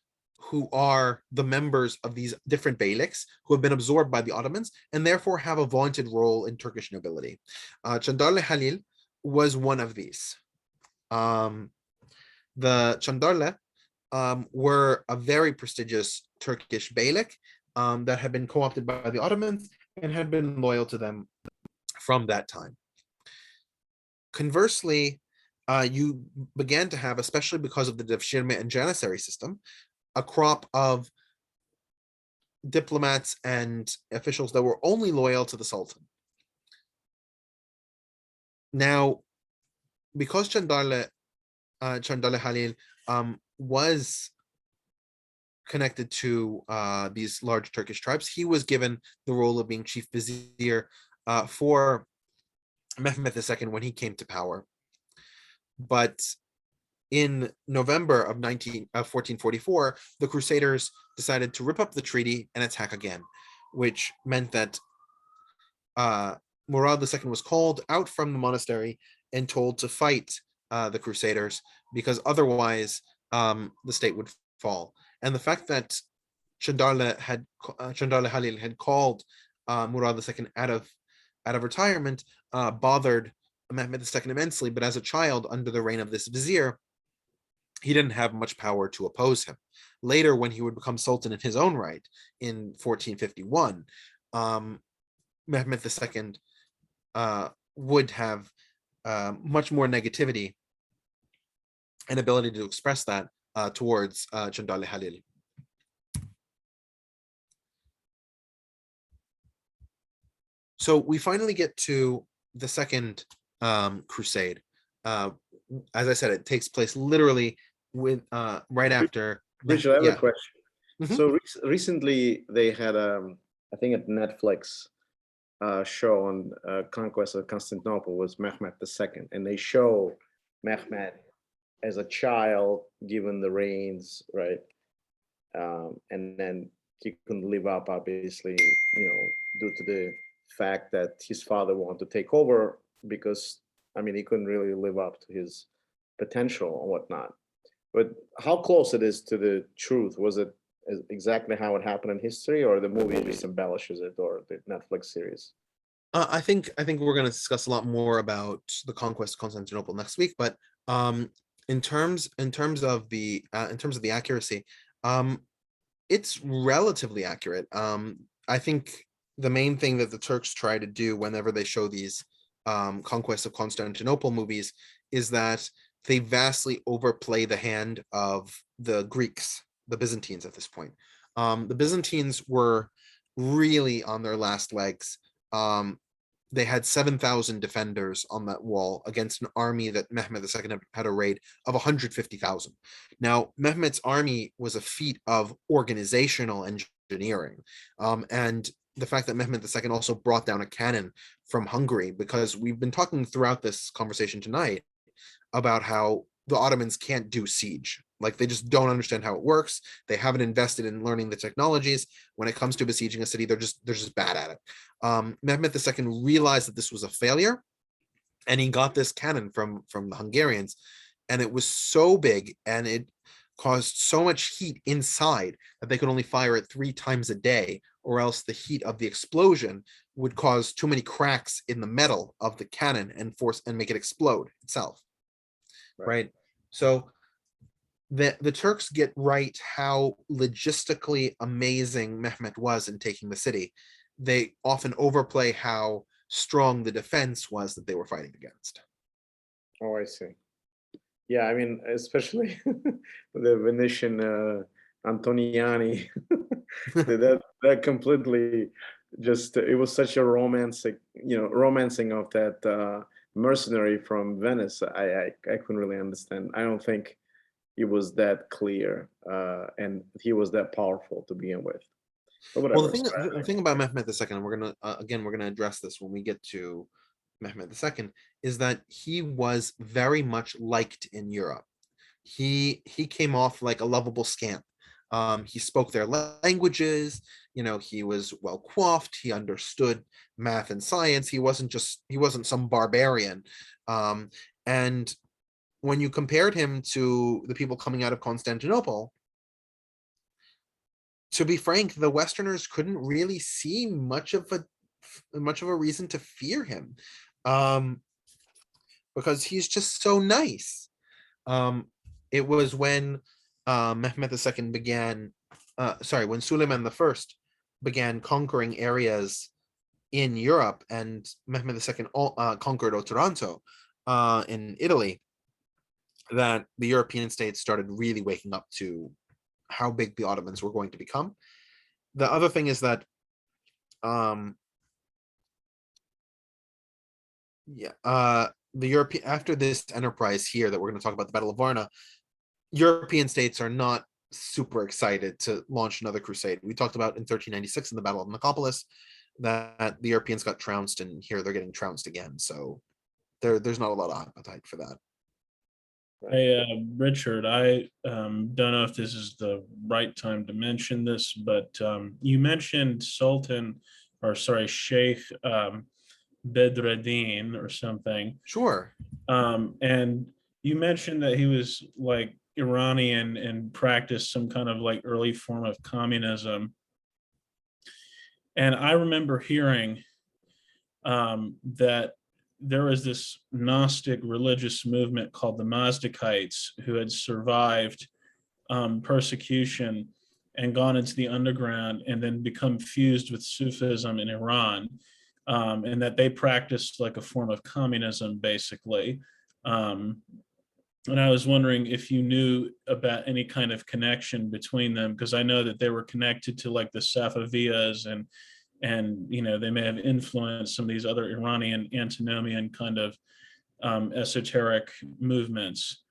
who are the members of these different beyliks who have been absorbed by the Ottomans and therefore have a vaunted role in Turkish nobility. Çandarlı Halil was one of these. The Çandarlı were a very prestigious Turkish beylik that had been co-opted by the Ottomans and had been loyal to them from that time. Conversely, you began to have, especially because of the devshirme and janissary system, a crop of diplomats and officials that were only loyal to the Sultan. Now, because Çandarlı Halil was connected to these large Turkish tribes, he was given the role of being chief vizier for Mehmed II when he came to power. But in November of 1444, the Crusaders decided to rip up the treaty and attack again, which meant that Murad II was called out from the monastery and told to fight the Crusaders, because otherwise the state would fall. And the fact that Çandarlı Halil had called Murad II out of retirement bothered Mehmed II immensely, but as a child under the reign of this vizier, he didn't have much power to oppose him. Later, when he would become sultan in his own right in 1451, Mehmed II would have much more negativity and ability to express that towards Çandarlı Halil. So we finally get to the second crusade. As I said, it takes place literally with right after. Richard, I have a question. Mhm. So recently they had I think a Netflix show on conquest of Constantinople was Mehmed II, and they show Mehmed as a child given the reins, right? And then he couldn't live up, obviously, due to the fact that his father wanted to take over, because he couldn't really live up to his potential and whatnot. But how close it is to the truth? Was it exactly how it happened in history, or the movie just embellishes it, or the Netflix series? I think we're going to discuss a lot more about the conquest of Constantinople next week. But in terms of the accuracy, it's relatively accurate. I think the main thing that the Turks try to do whenever they show these conquest of Constantinople movies is that they vastly overplay the hand of the Greeks, the Byzantines at this point. The Byzantines were really on their last legs. They had 7,000 defenders on that wall against an army that Mehmed II had a raid of 150,000. Now, Mehmed's army was a feat of organizational engineering. And the fact that Mehmed II also brought down a cannon from Hungary, because we've been talking throughout this conversation tonight about how the Ottomans can't do siege. Like, they just don't understand how it works. They haven't invested in learning the technologies. When it comes to besieging a city, they're just bad at it. Mehmed II realized that this was a failure, and he got this cannon from the Hungarians, and it was so big and it caused so much heat inside that they could only fire it 3 times a day, or else the heat of the explosion would cause too many cracks in the metal of the cannon and make it explode itself. Right? So the Turks get right how logistically amazing Mehmed was in taking the city. They often overplay how strong the defense was that they were fighting against. Oh, I see. Yeah, I mean, especially the Venetian Antoniani, that completely just it was such a romantic, romancing of that mercenary from Venice. I couldn't really understand. I don't think he was that clear, and he was that powerful to begin with. But Well, whatever. the thing about Mehmed II, and we're gonna again we're gonna address this when we get to Mehmed II, is that he was very much liked in Europe. He came off like a lovable scamp. He spoke their languages. He was well coiffed. He understood math and science. He wasn't some barbarian. And when you compared him to the people coming out of Constantinople, to be frank, the Westerners couldn't really see much of a reason to fear him, because he's just so nice. It was when Mehmed II began, when Suleiman I began conquering areas in Europe, and Mehmed II conquered Otranto in Italy, that the European states started really waking up to how big the Ottomans were going to become. The other thing is that, the European after this enterprise here that we're going to talk about, the Battle of Varna, European states are not super excited to launch another crusade. We talked about in 1396 in the Battle of Nicopolis that the Europeans got trounced, and here they're getting trounced again. So there's not a lot of appetite for that. Hey, Richard, I don't know if this is the right time to mention this, but you mentioned Sheikh Bedreddin or something. Sure. And you mentioned that he was like Iranian and practiced some kind of like early form of communism. And I remember hearing that there was this Gnostic religious movement called the Mazdakites who had survived persecution and gone into the underground and then become fused with Sufism in Iran, and that they practiced like a form of communism, basically. And I was wondering if you knew about any kind of connection between them, because I know that they were connected to like the Safavidas, and they may have influenced some of these other Iranian antinomian kind of esoteric movements.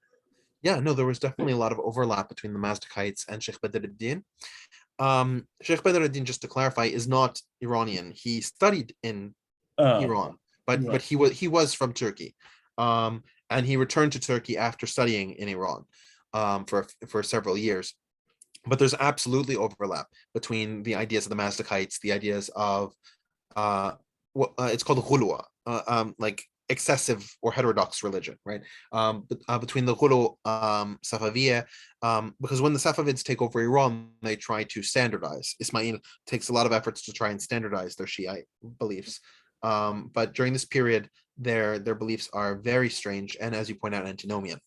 Yeah, no, there was definitely a lot of overlap between the Mazdakites and Sheikh Bedreddin. Sheikh Bedreddin, just to clarify, is not Iranian. He studied in Iran, but right. he was from Turkey, and he returned to Turkey after studying in Iran for several years. But there's absolutely overlap between the ideas of the Mazdakites, the ideas of it's called ghulwa, like excessive or heterodox religion, right? Between the Ghulu Safaviya, because when the Safavids take over Iran, they try to standardize. Ismail takes a lot of efforts to try and standardize their Shiite beliefs. But during this period, their beliefs are very strange, and as you point out, antinomian.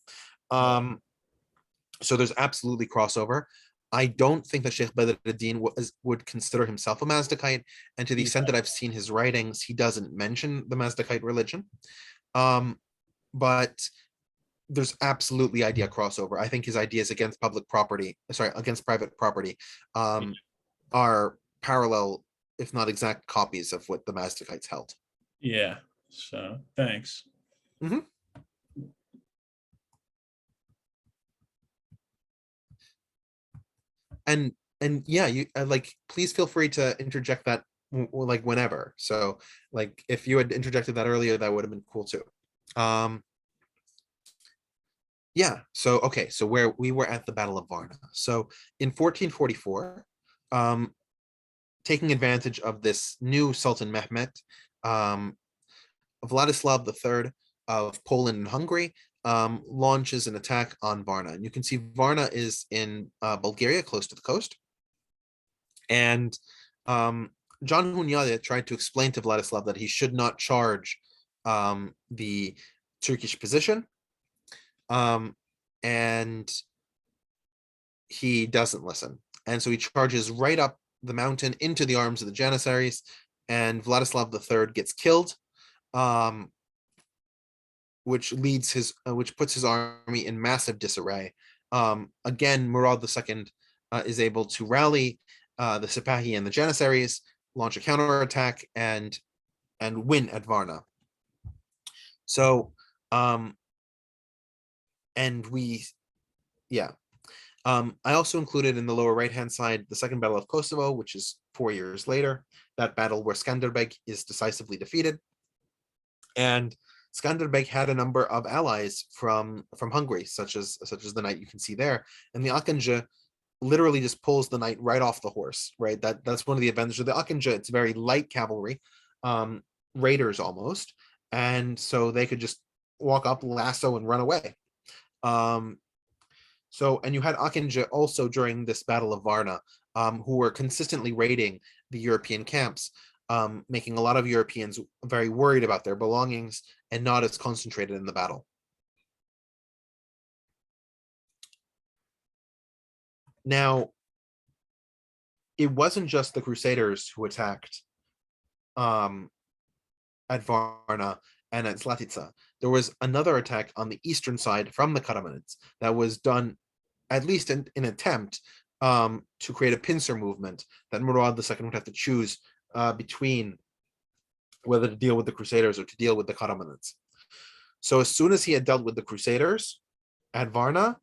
So there's absolutely crossover. I don't think that Sheikh Bedreddin would consider himself a Mazdakite, and to the extent that I've seen his writings, he doesn't mention the Mazdakite religion. But there's absolutely idea crossover. I think his ideas against private property, are parallel, if not exact copies of what the Mazdakites held. Yeah. So thanks. Mm-hmm. And yeah, you please feel free to interject that like whenever. So like if you had interjected that earlier, that would have been cool too. Yeah, so okay, so where we were at the Battle of Varna. So in 1444, taking advantage of this new Sultan Mehmed, Vladislav III of Poland and Hungary launches an attack on Varna. And you can see Varna is in Bulgaria, close to the coast. And John Hunyadi tried to explain to Vladislav that he should not charge the Turkish position. And he doesn't listen. And so he charges right up the mountain into the arms of the Janissaries, and Vladislav III gets killed. which puts his army in massive disarray. Again, Murad II is able to rally the Sipahi and the Janissaries, launch a counterattack, and win at Varna. So, I also included in the lower right-hand side the Second Battle of Kosovo, which is 4 years later. That battle where Skanderbeg is decisively defeated, and Skanderbeg had a number of allies from Hungary, such as the knight you can see there, and the Akıncı literally just pulls the knight right off the horse. Right, that's one of the advantages of the Akıncı. It's very light cavalry, raiders almost, and so they could just walk up, lasso, and run away. And you had Akıncı also during this Battle of Varna, who were consistently raiding the European camps, making a lot of Europeans very worried about their belongings and not as concentrated in the battle. Now, it wasn't just the Crusaders who attacked at Varna and at Slatica. There was another attack on the eastern side from the Karamanids that was done, at least in an attempt, to create a pincer movement that Murad II would have to choose between whether to deal with the Crusaders or to deal with the Karamanids. So as soon as he had dealt with the Crusaders at Varna,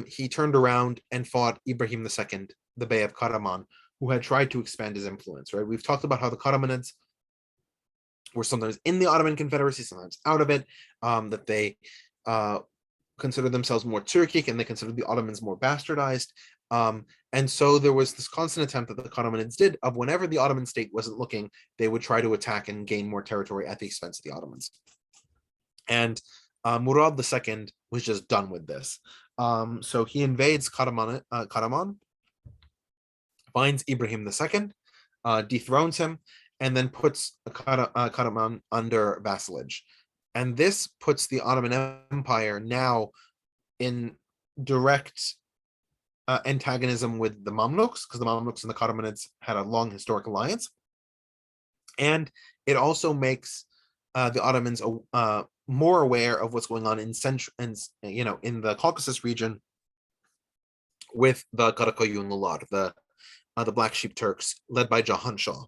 he turned around and fought Ibrahim II, the Bey of Karaman, who had tried to expand his influence. Right, we've talked about how the Karamanids were sometimes in the Ottoman Confederacy, sometimes out of it, that they considered themselves more Turkic, and they considered the Ottomans more bastardized. And so there was this constant attempt that the Karamanids did of, whenever the Ottoman state wasn't looking, they would try to attack and gain more territory at the expense of the Ottomans. And Murad II was just done with this. So he invades Karaman, finds Ibrahim II, dethrones him, and then puts Karaman under vassalage. And this puts the Ottoman Empire now in direct antagonism with the Mamluks, because the Mamluks and the Karamanids had a long historic alliance. And it also makes the Ottomans more aware of what's going on in the Caucasus region with the Karakoyun Lular, the Black Sheep Turks, led by Jahan Shah,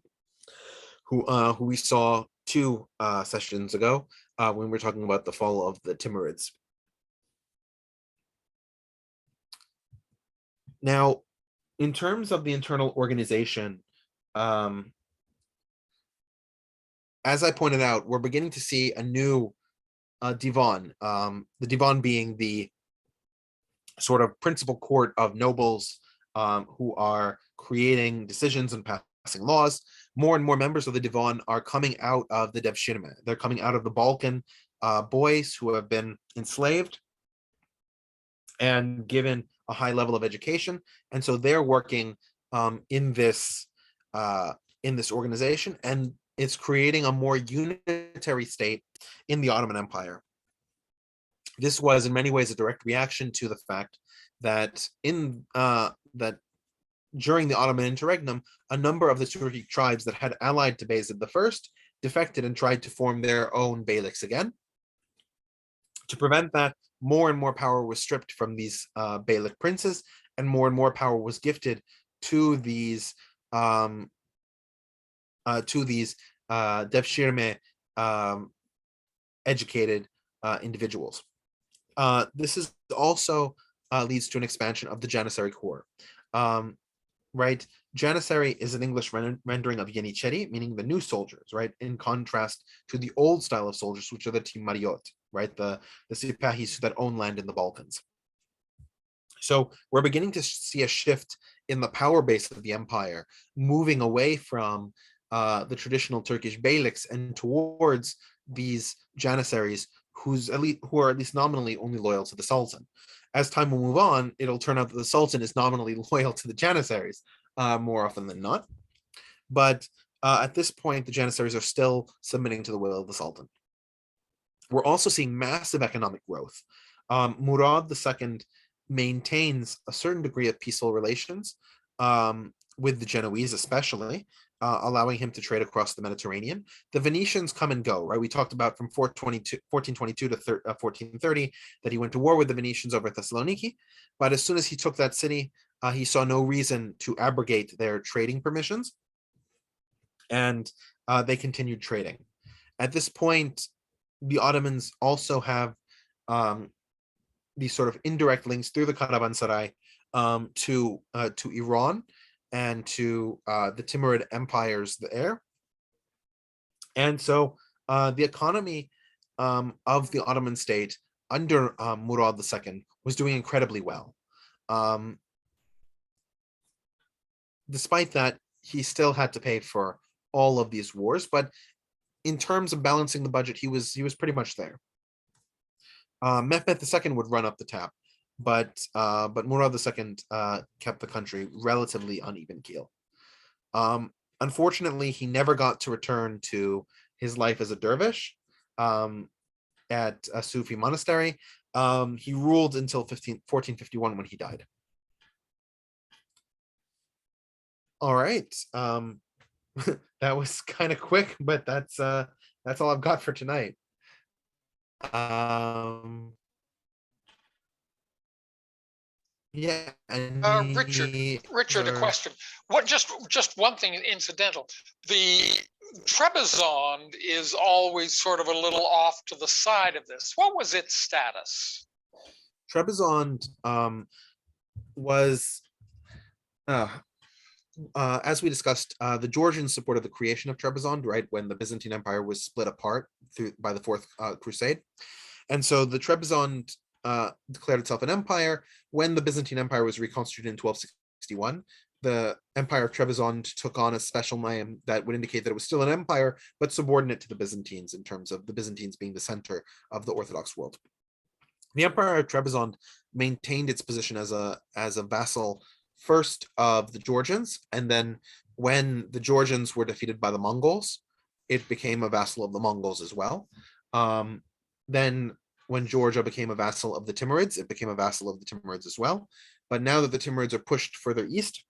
who we saw 2 sessions ago when we were talking about the fall of the Timurids. Now, in terms of the internal organization, as I pointed out, we're beginning to see a new divan, the divan being the sort of principal court of nobles who are creating decisions and passing laws. More and more members of the divan are coming out of the Devshirme. They're coming out of the Balkan boys who have been enslaved and given a high level of education, and so they're working in this organization, and it's creating a more unitary state in the Ottoman Empire. This was in many ways a direct reaction to the fact that that during the Ottoman Interregnum, a number of the Turkic tribes that had allied to Bayezid I defected and tried to form their own beyliks again. To prevent that, more and more power was stripped from these beylik princes, and more power was gifted to these Devshirme educated individuals. This is also leads to an expansion of the Janissary Corps. Right, Janissary is an English rendering of Yenicheri, meaning the new soldiers, right, in contrast to the old style of soldiers, which are the Timariot, right, the Sipahis that own land in the Balkans. So we're beginning to see a shift in the power base of the empire, moving away from the traditional Turkish beyliks and towards these Janissaries who are at least nominally only loyal to the Sultan. As time will move on, it'll turn out that the Sultan is nominally loyal to the Janissaries more often than not. But at this point, the Janissaries are still submitting to the will of the Sultan. We're also seeing massive economic growth. Murad II maintains a certain degree of peaceful relations with the Genoese, especially, allowing him to trade across the Mediterranean. The Venetians come and go, right? We talked about from 1422 to 1430 that he went to war with the Venetians over Thessaloniki. But as soon as he took that city, he saw no reason to abrogate their trading permissions. And they continued trading. At this point, the Ottomans also have these sort of indirect links through the Karavansaray to Iran and to the Timurid empires there. And so the economy of the Ottoman state under Murad II was doing incredibly well. Despite that, he still had to pay for all of these wars, but in terms of balancing the budget, he was pretty much there. Mehmed II would run up the tap, but Murad II kept the country relatively uneven keel. Unfortunately, he never got to return to his life as a dervish at a Sufi monastery. He ruled until 1451 when he died. All right. That was kind of quick, but that's all I've got for tonight. Yeah. Richard, a question. What just one thing incidental. The Trebizond is always sort of a little off to the side of this. What was its status? Trebizond was as we discussed, the Georgians supported the creation of Trebizond, right, when the Byzantine Empire was split apart by the Fourth Crusade. And so the Trebizond declared itself an empire. When the Byzantine Empire was reconstituted in 1261, the Empire of Trebizond took on a special name that would indicate that it was still an empire, but subordinate to the Byzantines in terms of the Byzantines being the center of the Orthodox world. The Empire of Trebizond maintained its position as a vassal first of the Georgians, and then when the Georgians were defeated by the Mongols, it became a vassal of the Mongols as well. Then when Georgia became a vassal of the Timurids, it became a vassal of the Timurids as well. But now that the Timurids are pushed further east,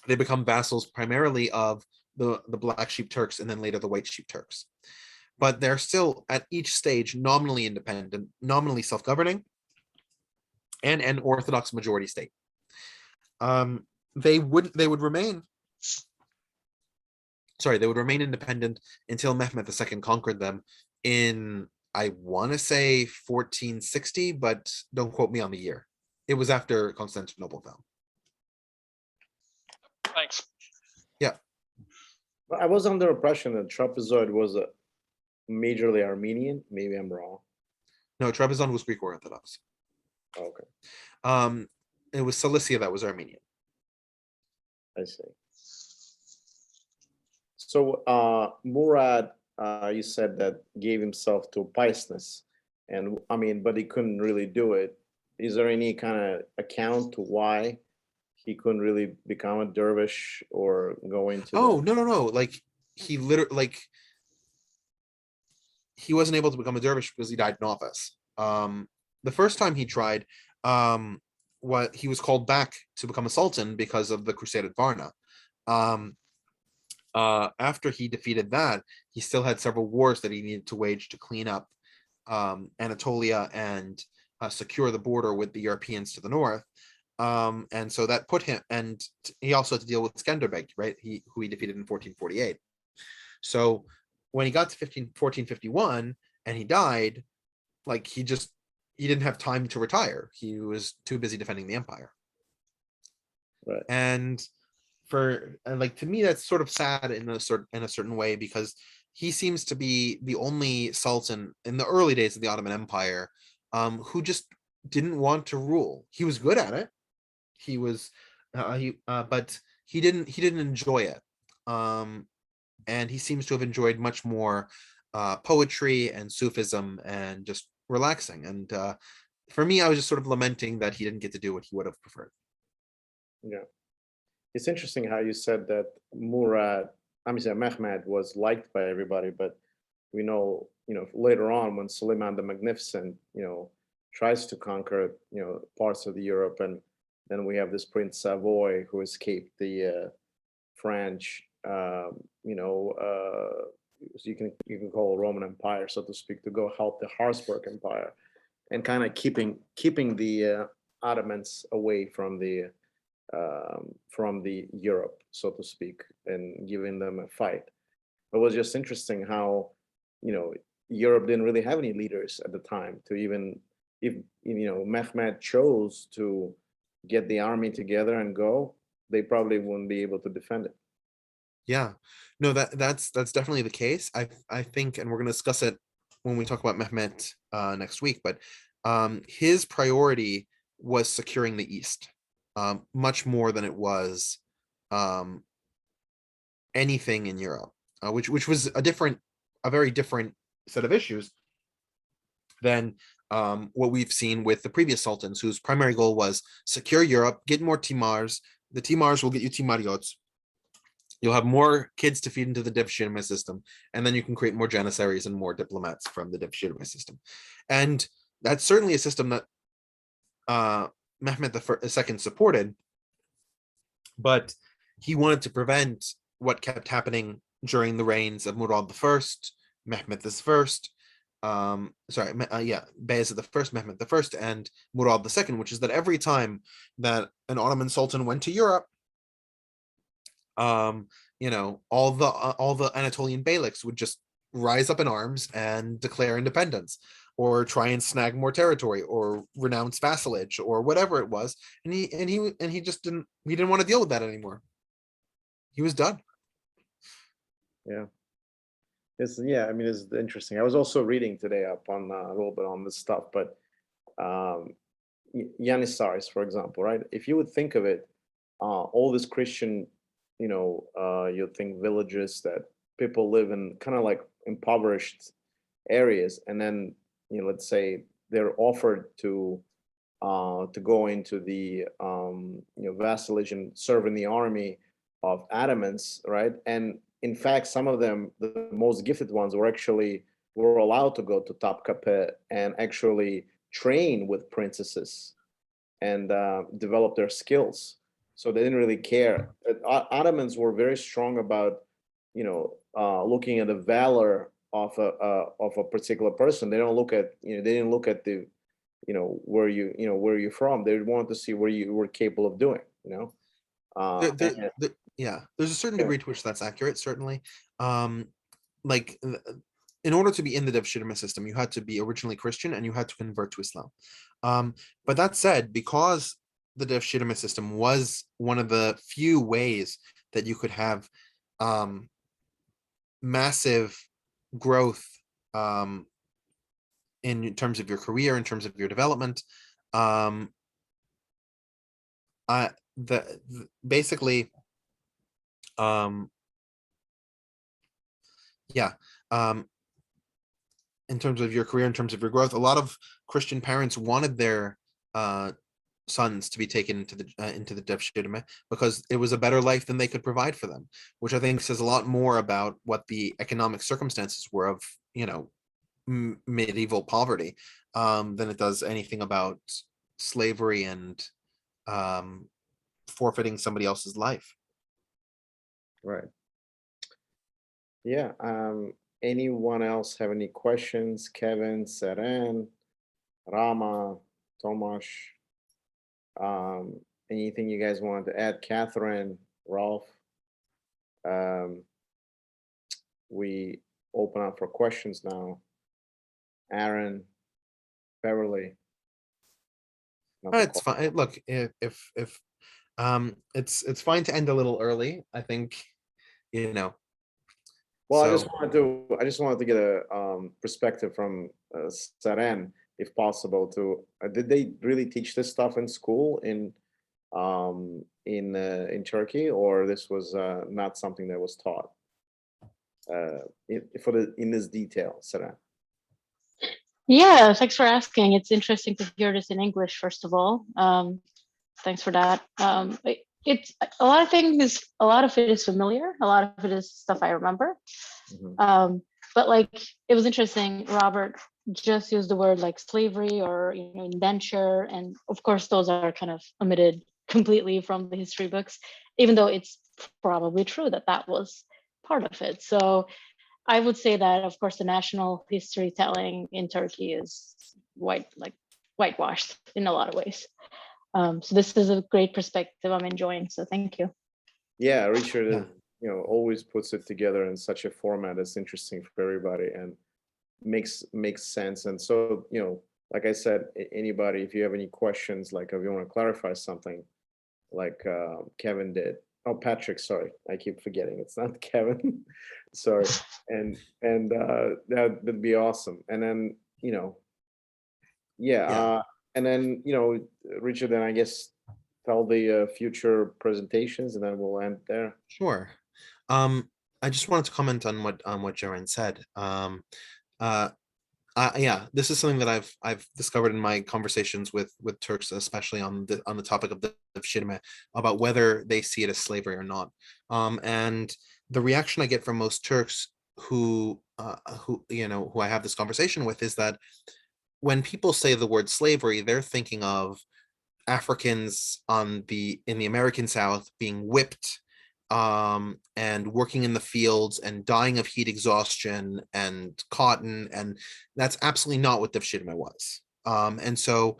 they become vassals primarily of the Black Sheep Turks and then later the White Sheep Turks. But they're still at each stage nominally independent, nominally self-governing, and an Orthodox majority state. They would remain independent until Mehmed II conquered them in, I want to say 1460, but don't quote me on the year. It was after Constantinople fell. Thanks. Yeah. I was under the impression that Trapezoid was a majorly Armenian. Maybe I'm wrong. No, Trebizond was Greek Orthodox. Oh, okay. It was Cilicia that was Armenian. I see. So Murad, you said that gave himself to piousness, and I mean, but he couldn't really do it. Is there any kind of account to why he couldn't really become a dervish or go into? Oh, no. Like he literally, like he wasn't able to become a dervish because he died in office. The first time he tried, what he was called back to become a sultan because of the crusade at Varna. After he defeated that, he still had several wars that he needed to wage to clean up Anatolia and secure the border with the Europeans to the north. And so that put him, and he also had to deal with Skanderbeg, right? Who he defeated in 1448. So when he got to 1451 and he died, like he didn't have time to retire. He was too busy defending the empire. Right. And like to me, that's sort of sad in a certain way, because he seems to be the only sultan in the early days of the Ottoman Empire who just didn't want to rule. He was good at it. He was, but he didn't enjoy it. And he seems to have enjoyed much more poetry and Sufism and just relaxing. And for me, I was just sort of lamenting that he didn't get to do what he would have preferred. Yeah. It's interesting how you said that Mehmed was liked by everybody, but we know, later on when Suleiman the Magnificent, tries to conquer, parts of the Europe, and Then we have this Prince Savoy who escaped the French, you can call Roman Empire, so to speak, to go help the Habsburg Empire, and kind of keeping the Ottomans away from the Europe, so to speak, and giving them a fight. It was just interesting how, Europe didn't really have any leaders at the time to even, if Mehmed chose to get the army together and go, they probably wouldn't be able to defend it. Yeah, no, that's definitely the case. I think, and we're going to discuss it when we talk about Mehmet next week, but his priority was securing the East, much more than it was anything in Europe, which was a very different set of issues than what we've seen with the previous sultans, whose primary goal was secure Europe, get more Timars. The Timars will get you Timariots. You'll have more kids to feed into the Devshirme system, and then you can create more janissaries and more diplomats from the Devshirme system. And that's certainly a system that Mehmed II supported, but he wanted to prevent what kept happening during the reigns of Murad I, Mehmed I, Bayezid I, Mehmed I, and Murad II, which is that every time that an Ottoman sultan went to Europe, all the Anatolian beyliks would just rise up in arms and declare independence, or try and snag more territory, or renounce vassalage, or whatever it was. And he didn't want to deal with that anymore. He was done. Yeah. It's interesting. I was also reading today up on a little bit on this stuff, but Janissaries, for example, right? If you would think of it, all this Christian, you'd think villages that people live in, kind of like impoverished areas, and then let's say they're offered to go into the vassalage and serve in the army of Ottomans, right? And in fact, some of them, the most gifted ones, were allowed to go to Topkapi and actually train with princesses and develop their skills. So they didn't really care. Ottomans were very strong about, looking at the valor of a particular person. They don't look at, they didn't look at the, where you're from. They wanted to see what you were capable of doing. Yeah, there's a certain degree to which that's accurate. Certainly, like in order to be in the Devshirme system, you had to be originally Christian and you had to convert to Islam. But that said, because the Devshirme system was one of the few ways that you could have massive growth in terms of your career, in terms of your development, basically, in terms of your career, in terms of your growth, a lot of Christian parents wanted their sons to be taken into the Devshirme because it was a better life than they could provide for them, which I think says a lot more about what the economic circumstances were of medieval poverty than it does anything about slavery and forfeiting somebody else's life. Right. Yeah. Anyone else have any questions? Kevin, Seren, Rama, Tomasz, anything you guys wanted to add? Catherine, Rolf. We open up for questions now. Aaron, Beverly. It's fine. Look, if it's fine to end a little early. I think, Well, so, I just wanted to get a perspective from Seren, if possible. Did they really teach this stuff in school in Turkey, or this was not something that was taught in this detail, Seren? Yeah, thanks for asking. It's interesting to hear this in English, first of all. Thanks for that. It's a lot of things, a lot of it is familiar, a lot of it is stuff I remember. Mm-hmm. But like, it was interesting, Robert just used the word like slavery or indenture, and of course those are kind of omitted completely from the history books, even though it's probably true that that was part of it. So I would say that, of course, the national history telling in Turkey is whitewashed in a lot of ways. So this is a great perspective I'm enjoying. So thank you. Yeah, Richard, Yeah. always puts it together in such a format that's interesting for everybody and makes sense. And so, like I said, anybody, if you have any questions, like if you want to clarify something, like Kevin did. Oh, Patrick, sorry, I keep forgetting. It's not Kevin. Sorry. And that'd be awesome. And then, Yeah. and then, Richard, then I guess tell the future presentations, and then we'll end there. Sure. I just wanted to comment on what Jaren said. Yeah, this is something that I've discovered in my conversations with Turks, especially on the topic of the Shirme, about whether they see it as slavery or not. And the reaction I get from most Turks who I have this conversation with is that when people say the word slavery, they're thinking of Africans in the American South being whipped and working in the fields and dying of heat exhaustion and cotton, and that's absolutely not what Devshirme was. And so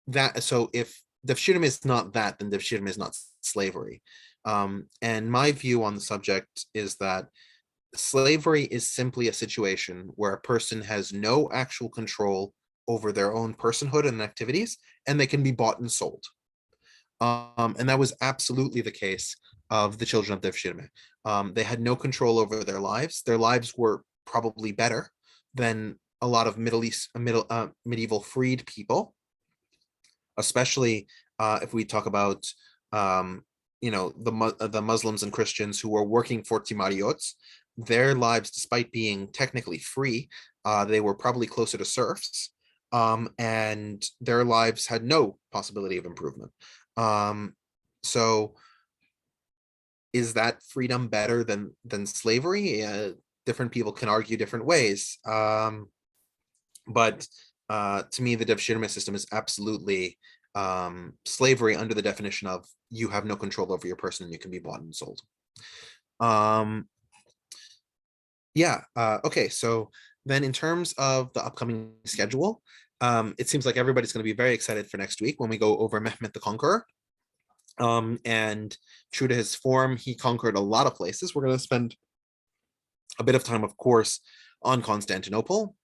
if Devshirme is not that, then Devshirme is not slavery. And my view on the subject is that slavery is simply a situation where a person has no actual control over their own personhood and activities, and they can be bought and sold. And that was absolutely the case of the children of Devshirme. They had no control over their lives. Their lives were probably better than a lot of medieval freed people, especially if we talk about the Muslims and Christians who were working for Timariots. Their lives, despite being technically free, they were probably closer to serfs, and their lives had no possibility of improvement. So is that freedom better than slavery? Different people can argue different ways. But to me, the Devshirme system is absolutely slavery under the definition of you have no control over your person and you can be bought and sold. Okay, so then in terms of the upcoming schedule, it seems like everybody's going to be very excited for next week when we go over Mehmed the Conqueror. And true to his form, he conquered a lot of places. We're going to spend a bit of time, of course, on Constantinople.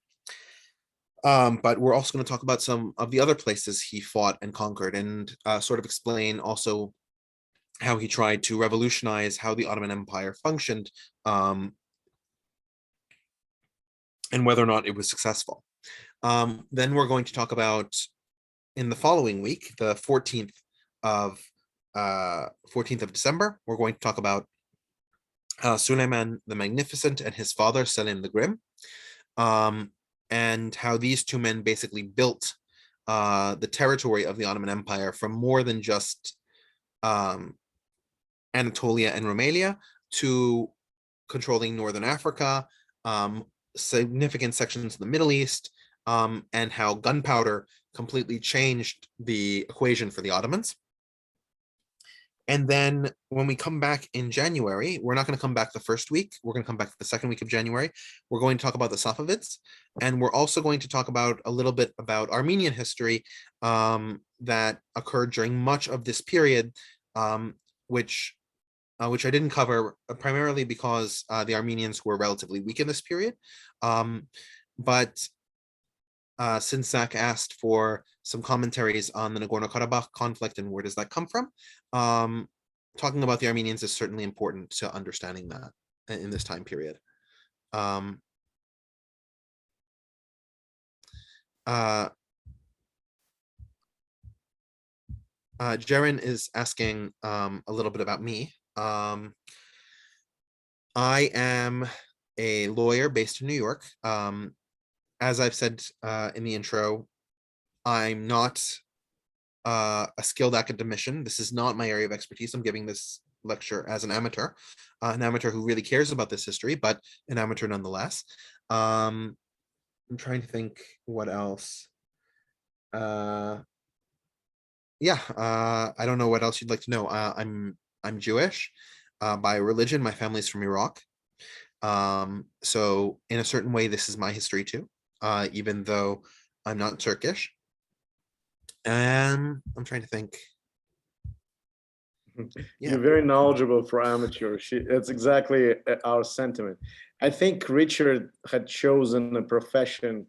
But we're also going to talk about some of the other places he fought and conquered, and sort of explain also how he tried to revolutionize how the Ottoman Empire functioned, and whether or not it was successful. Then we're going to talk about, in the following week, the 14th of December, we're going to talk about Suleiman the Magnificent and his father Selim the Grim, and how these two men basically built the territory of the Ottoman Empire from more than just Anatolia and Rumelia to controlling Northern Africa, significant sections of the Middle East, and how gunpowder completely changed the equation for the Ottomans. And then when we come back in January, we're not going to come back the first week. We're going to come back the second week of January. We're going to talk about the Safavids. And we're also going to talk about a little bit about Armenian history that occurred during much of this period, which I didn't cover primarily because the Armenians were relatively weak in this period. But since Zach asked for some commentaries on the Nagorno-Karabakh conflict and where does that come from, talking about the Armenians is certainly important to understanding that in this time period. Jaren is asking a little bit about me. I am a lawyer based in New York. As I've said in the intro, I'm not a skilled academician. This is not my area of expertise. I'm giving this lecture as an amateur who really cares about this history, but an amateur nonetheless. I'm trying to think what else. yeah, I don't know what else you'd like to know. I'm Jewish by religion. My family's from Iraq. So in a certain way, this is my history too, even though I'm not Turkish. And I'm trying to think. Yeah. You're very knowledgeable for amateur. That's exactly our sentiment. I think Richard had chosen a profession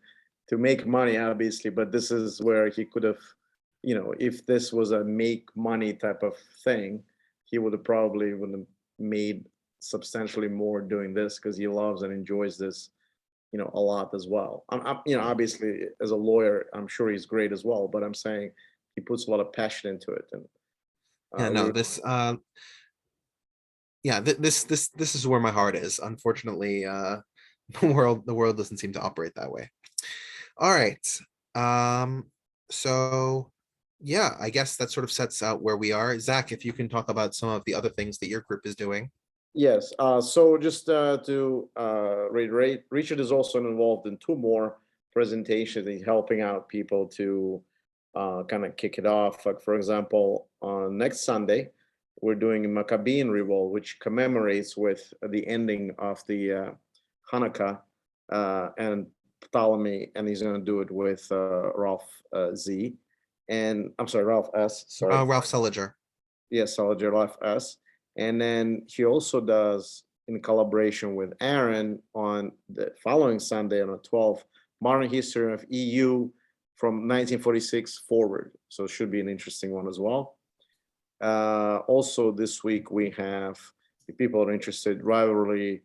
to make money, obviously, but this is where he could have, you know, if this was a make money type of thing, he would have probably would have made substantially more doing this because he loves and enjoys this, you know, a lot as well. You know, obviously as a lawyer, I'm sure he's great as well, but I'm saying he puts a lot of passion into it. And Yeah, no, this yeah, this is where my heart is. Unfortunately, the world doesn't seem to operate that way. All right. So yeah, I guess that sort of sets out where we are. Zach, if you can talk about some of the other things that your group is doing. Yes. So just to reiterate, Richard is also involved in two more presentations. He's helping out people to kind of kick it off. Like, for example, on next Sunday, we're doing a Maccabean Revolt, which commemorates with the ending of the Hanukkah and Ptolemy, and he's going to do it with Ralph Z. And I'm sorry, Ralph S. Sorry. Ralph Seliger. Yes, Seliger, Ralph S. And then he also does, in collaboration with Aaron, on the following Sunday on the 12th, Modern History of EU from 1946 forward. So it should be an interesting one as well. Also this week we have, if people are interested, rivalry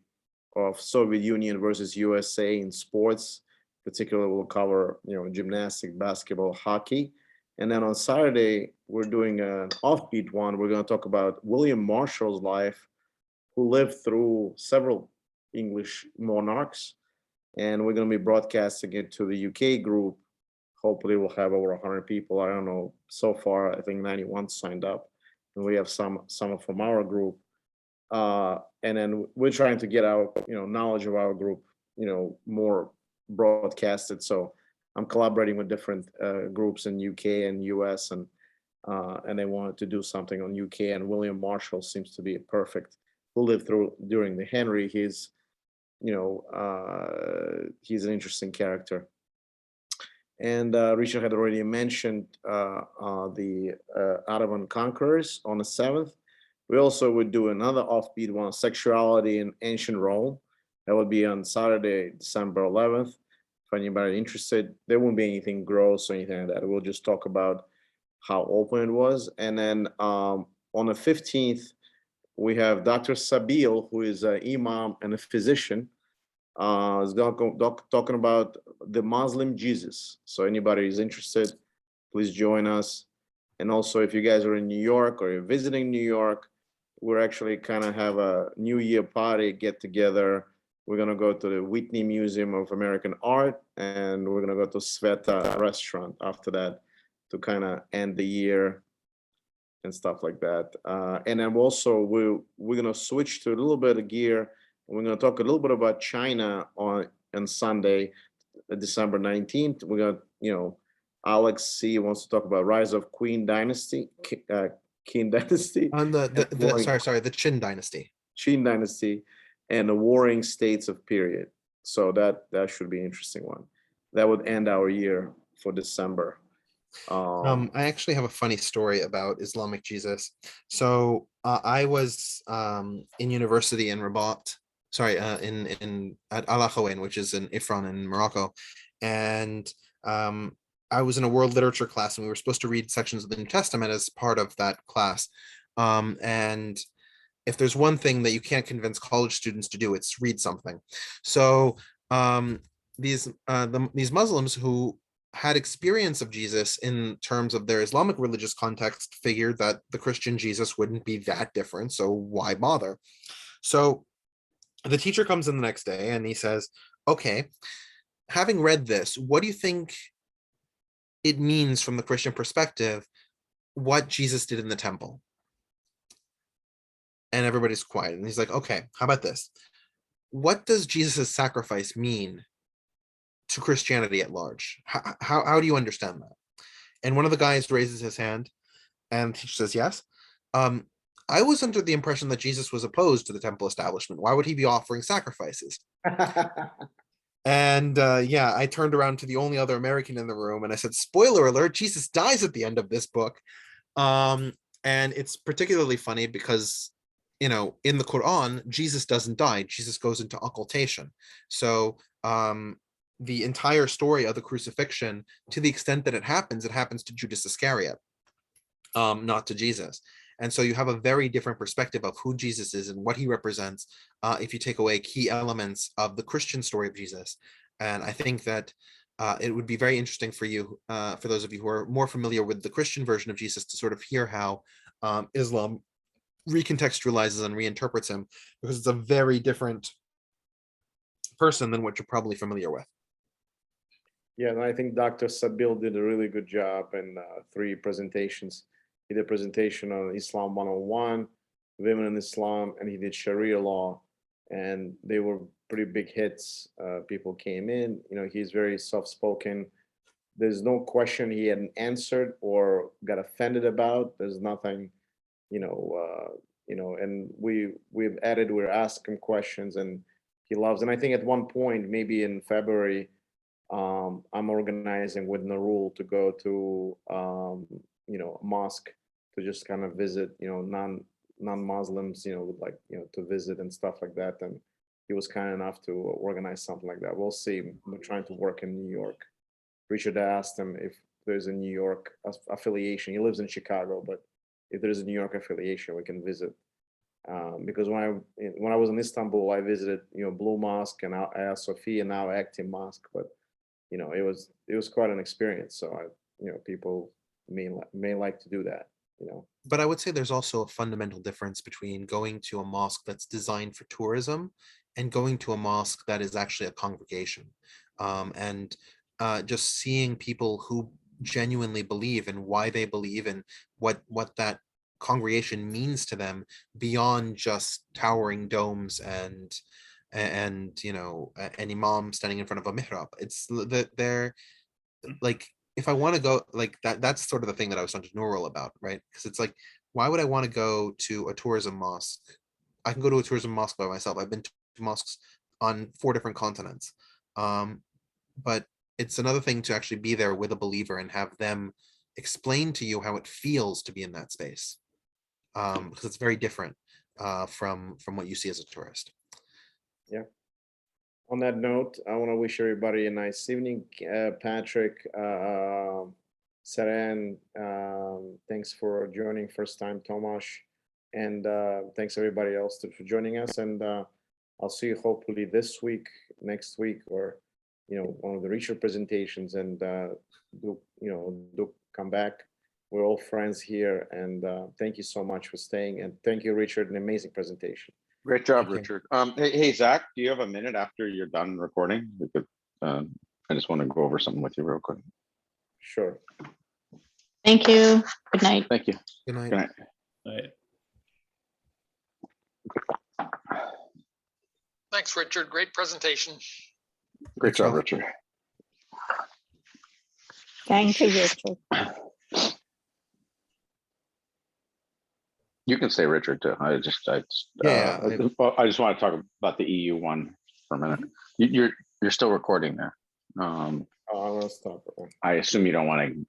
of Soviet Union versus USA in sports. Particularly we'll cover, you know, gymnastics, basketball, hockey. And then on Saturday, we're doing an offbeat one. We're going to talk about William Marshall's life, who lived through several English monarchs. And we're going to be broadcasting it to the UK group. Hopefully we'll have over 100 people. I don't know. So far, I think 91 signed up. And we have some from our group. And then we're trying to get our, you know, knowledge of our group, you know, more broadcasted. So I'm collaborating with different groups in UK and US, and they wanted to do something on UK. And William Marshall seems to be a perfect, who lived through during the Henry. He's, you know, he's an interesting character. And Richard had already mentioned the Ottoman conquerors on the 7th. We also would do another offbeat one, sexuality in ancient Rome. That would be on Saturday, December 11th. If anybody interested, there won't be anything gross or anything like that. We'll just talk about how open it was. And then on the 15th, we have Dr. Sabil, who is an imam and a physician, is talking about the Muslim Jesus. So anybody is interested, please join us. And also, if you guys are in New York or you're visiting New York, we're actually kind of have a New Year party get together. We're going to go to the Whitney Museum of American Art, and we're going to go to Sveta restaurant after that to kind of end the year and stuff like that. And then also we're going to switch to a little bit of gear. We're going to talk a little bit about China on Sunday, December 19th. We're going to, you know, Alex C wants to talk about rise of Qin dynasty. On the Qin dynasty. Qin dynasty and the warring states of period. So that should be an interesting one. That would end our year for December. I actually have a funny story about Islamic Jesus. So I was in university in Rabat, at Al Akhawain, which is in Ifron in Morocco, and I was in a world literature class, and we were supposed to read sections of the New Testament as part of that class. And if there's one thing that you can't convince college students to do, it's read something. So these Muslims who had experience of Jesus in terms of their Islamic religious context figured that the Christian Jesus wouldn't be that different, so why bother? So the teacher comes in the next day and he says, okay, having read this, what do you think it means from the Christian perspective what Jesus did in the temple? And everybody's quiet. And he's like, okay, how about this? What does Jesus' sacrifice mean to Christianity at large? How do you understand that? And one of the guys raises his hand And the teacher says, yes. I was under the impression that Jesus was opposed to the temple establishment. Why would he be offering sacrifices? And yeah, I turned around to the only other American in the room and I said, spoiler alert, Jesus dies at the end of this book. And it's particularly funny because, you know, in the Quran, Jesus doesn't die. Jesus goes into occultation. So the entire story of the crucifixion, to the extent that it happens to Judas Iscariot, not to Jesus. And so you have a very different perspective of who Jesus is and what he represents if you take away key elements of the Christian story of Jesus. And I think that it would be very interesting for you, for those of you who are more familiar with the Christian version of Jesus, to sort of hear how Islam recontextualizes and reinterprets him, because it's a very different person than what you're probably familiar with. Yeah, and I think Dr. Sabil did a really good job in 3 presentations. He did a presentation on Islam 101, women in Islam, and he did Sharia law, and they were pretty big hits. People came in, you know, he's very soft-spoken. There's no question he hadn't answered or got offended about. There's nothing, you know, and we're asking him questions, and he loves. And I think at one point, maybe in February, I'm organizing with Narul to go to, you know, a mosque to just kind of visit, you know, non-Muslims, you know, would like, you know, to visit and stuff like that. And he was kind enough to organize something like that. We'll see. We're trying to work in New York. Richard asked him if there's a New York affiliation. He lives in Chicago, but if there's a New York affiliation, we can visit. Because when I was in Istanbul, I visited, you know, Blue Mosque and Hagia Sophia, and now Active Mosque. But you know, it was quite an experience. So you know, people may like to do that. You know, but I would say there's also a fundamental difference between going to a mosque that's designed for tourism and going to a mosque that is actually a congregation, and just seeing people who genuinely believe and why they believe and what that congregation means to them beyond just towering domes and you know, an imam standing in front of a mihrab. It's that they're like, if I want to go like that, that's sort of the thing that I was talking to Nurul about, right? Because it's like, why would I want to go to a tourism mosque? I can go to a tourism mosque by myself. I've been to mosques on 4 different continents. But it's another thing to actually be there with a believer and have them explain to you how it feels to be in that space. Because it's very different from what you see as a tourist. yeah. On that note, I want to wish everybody a nice evening. Patrick, Seren, thanks for joining first time, Tomasz, and thanks everybody else for joining us. And I'll see you hopefully this week, next week, or you know, one of the Richard presentations. And do come back. We're all friends here, and thank you so much for staying. And thank you, Richard, an amazing presentation. Great job, Thank you. Richard. Hey, Zach, do you have a minute after you're done recording? We could, I just want to go over something with you real quick. Sure. Thank you. Good night. Thank you. Good night. Good night. Right. Thanks, Richard. Great presentation. Great job, job. Richard. Thank you, Richard. You can say Richard too. I just want to talk about the EU one for a minute. You're still recording there. I'm gonna stop it. I assume you don't want to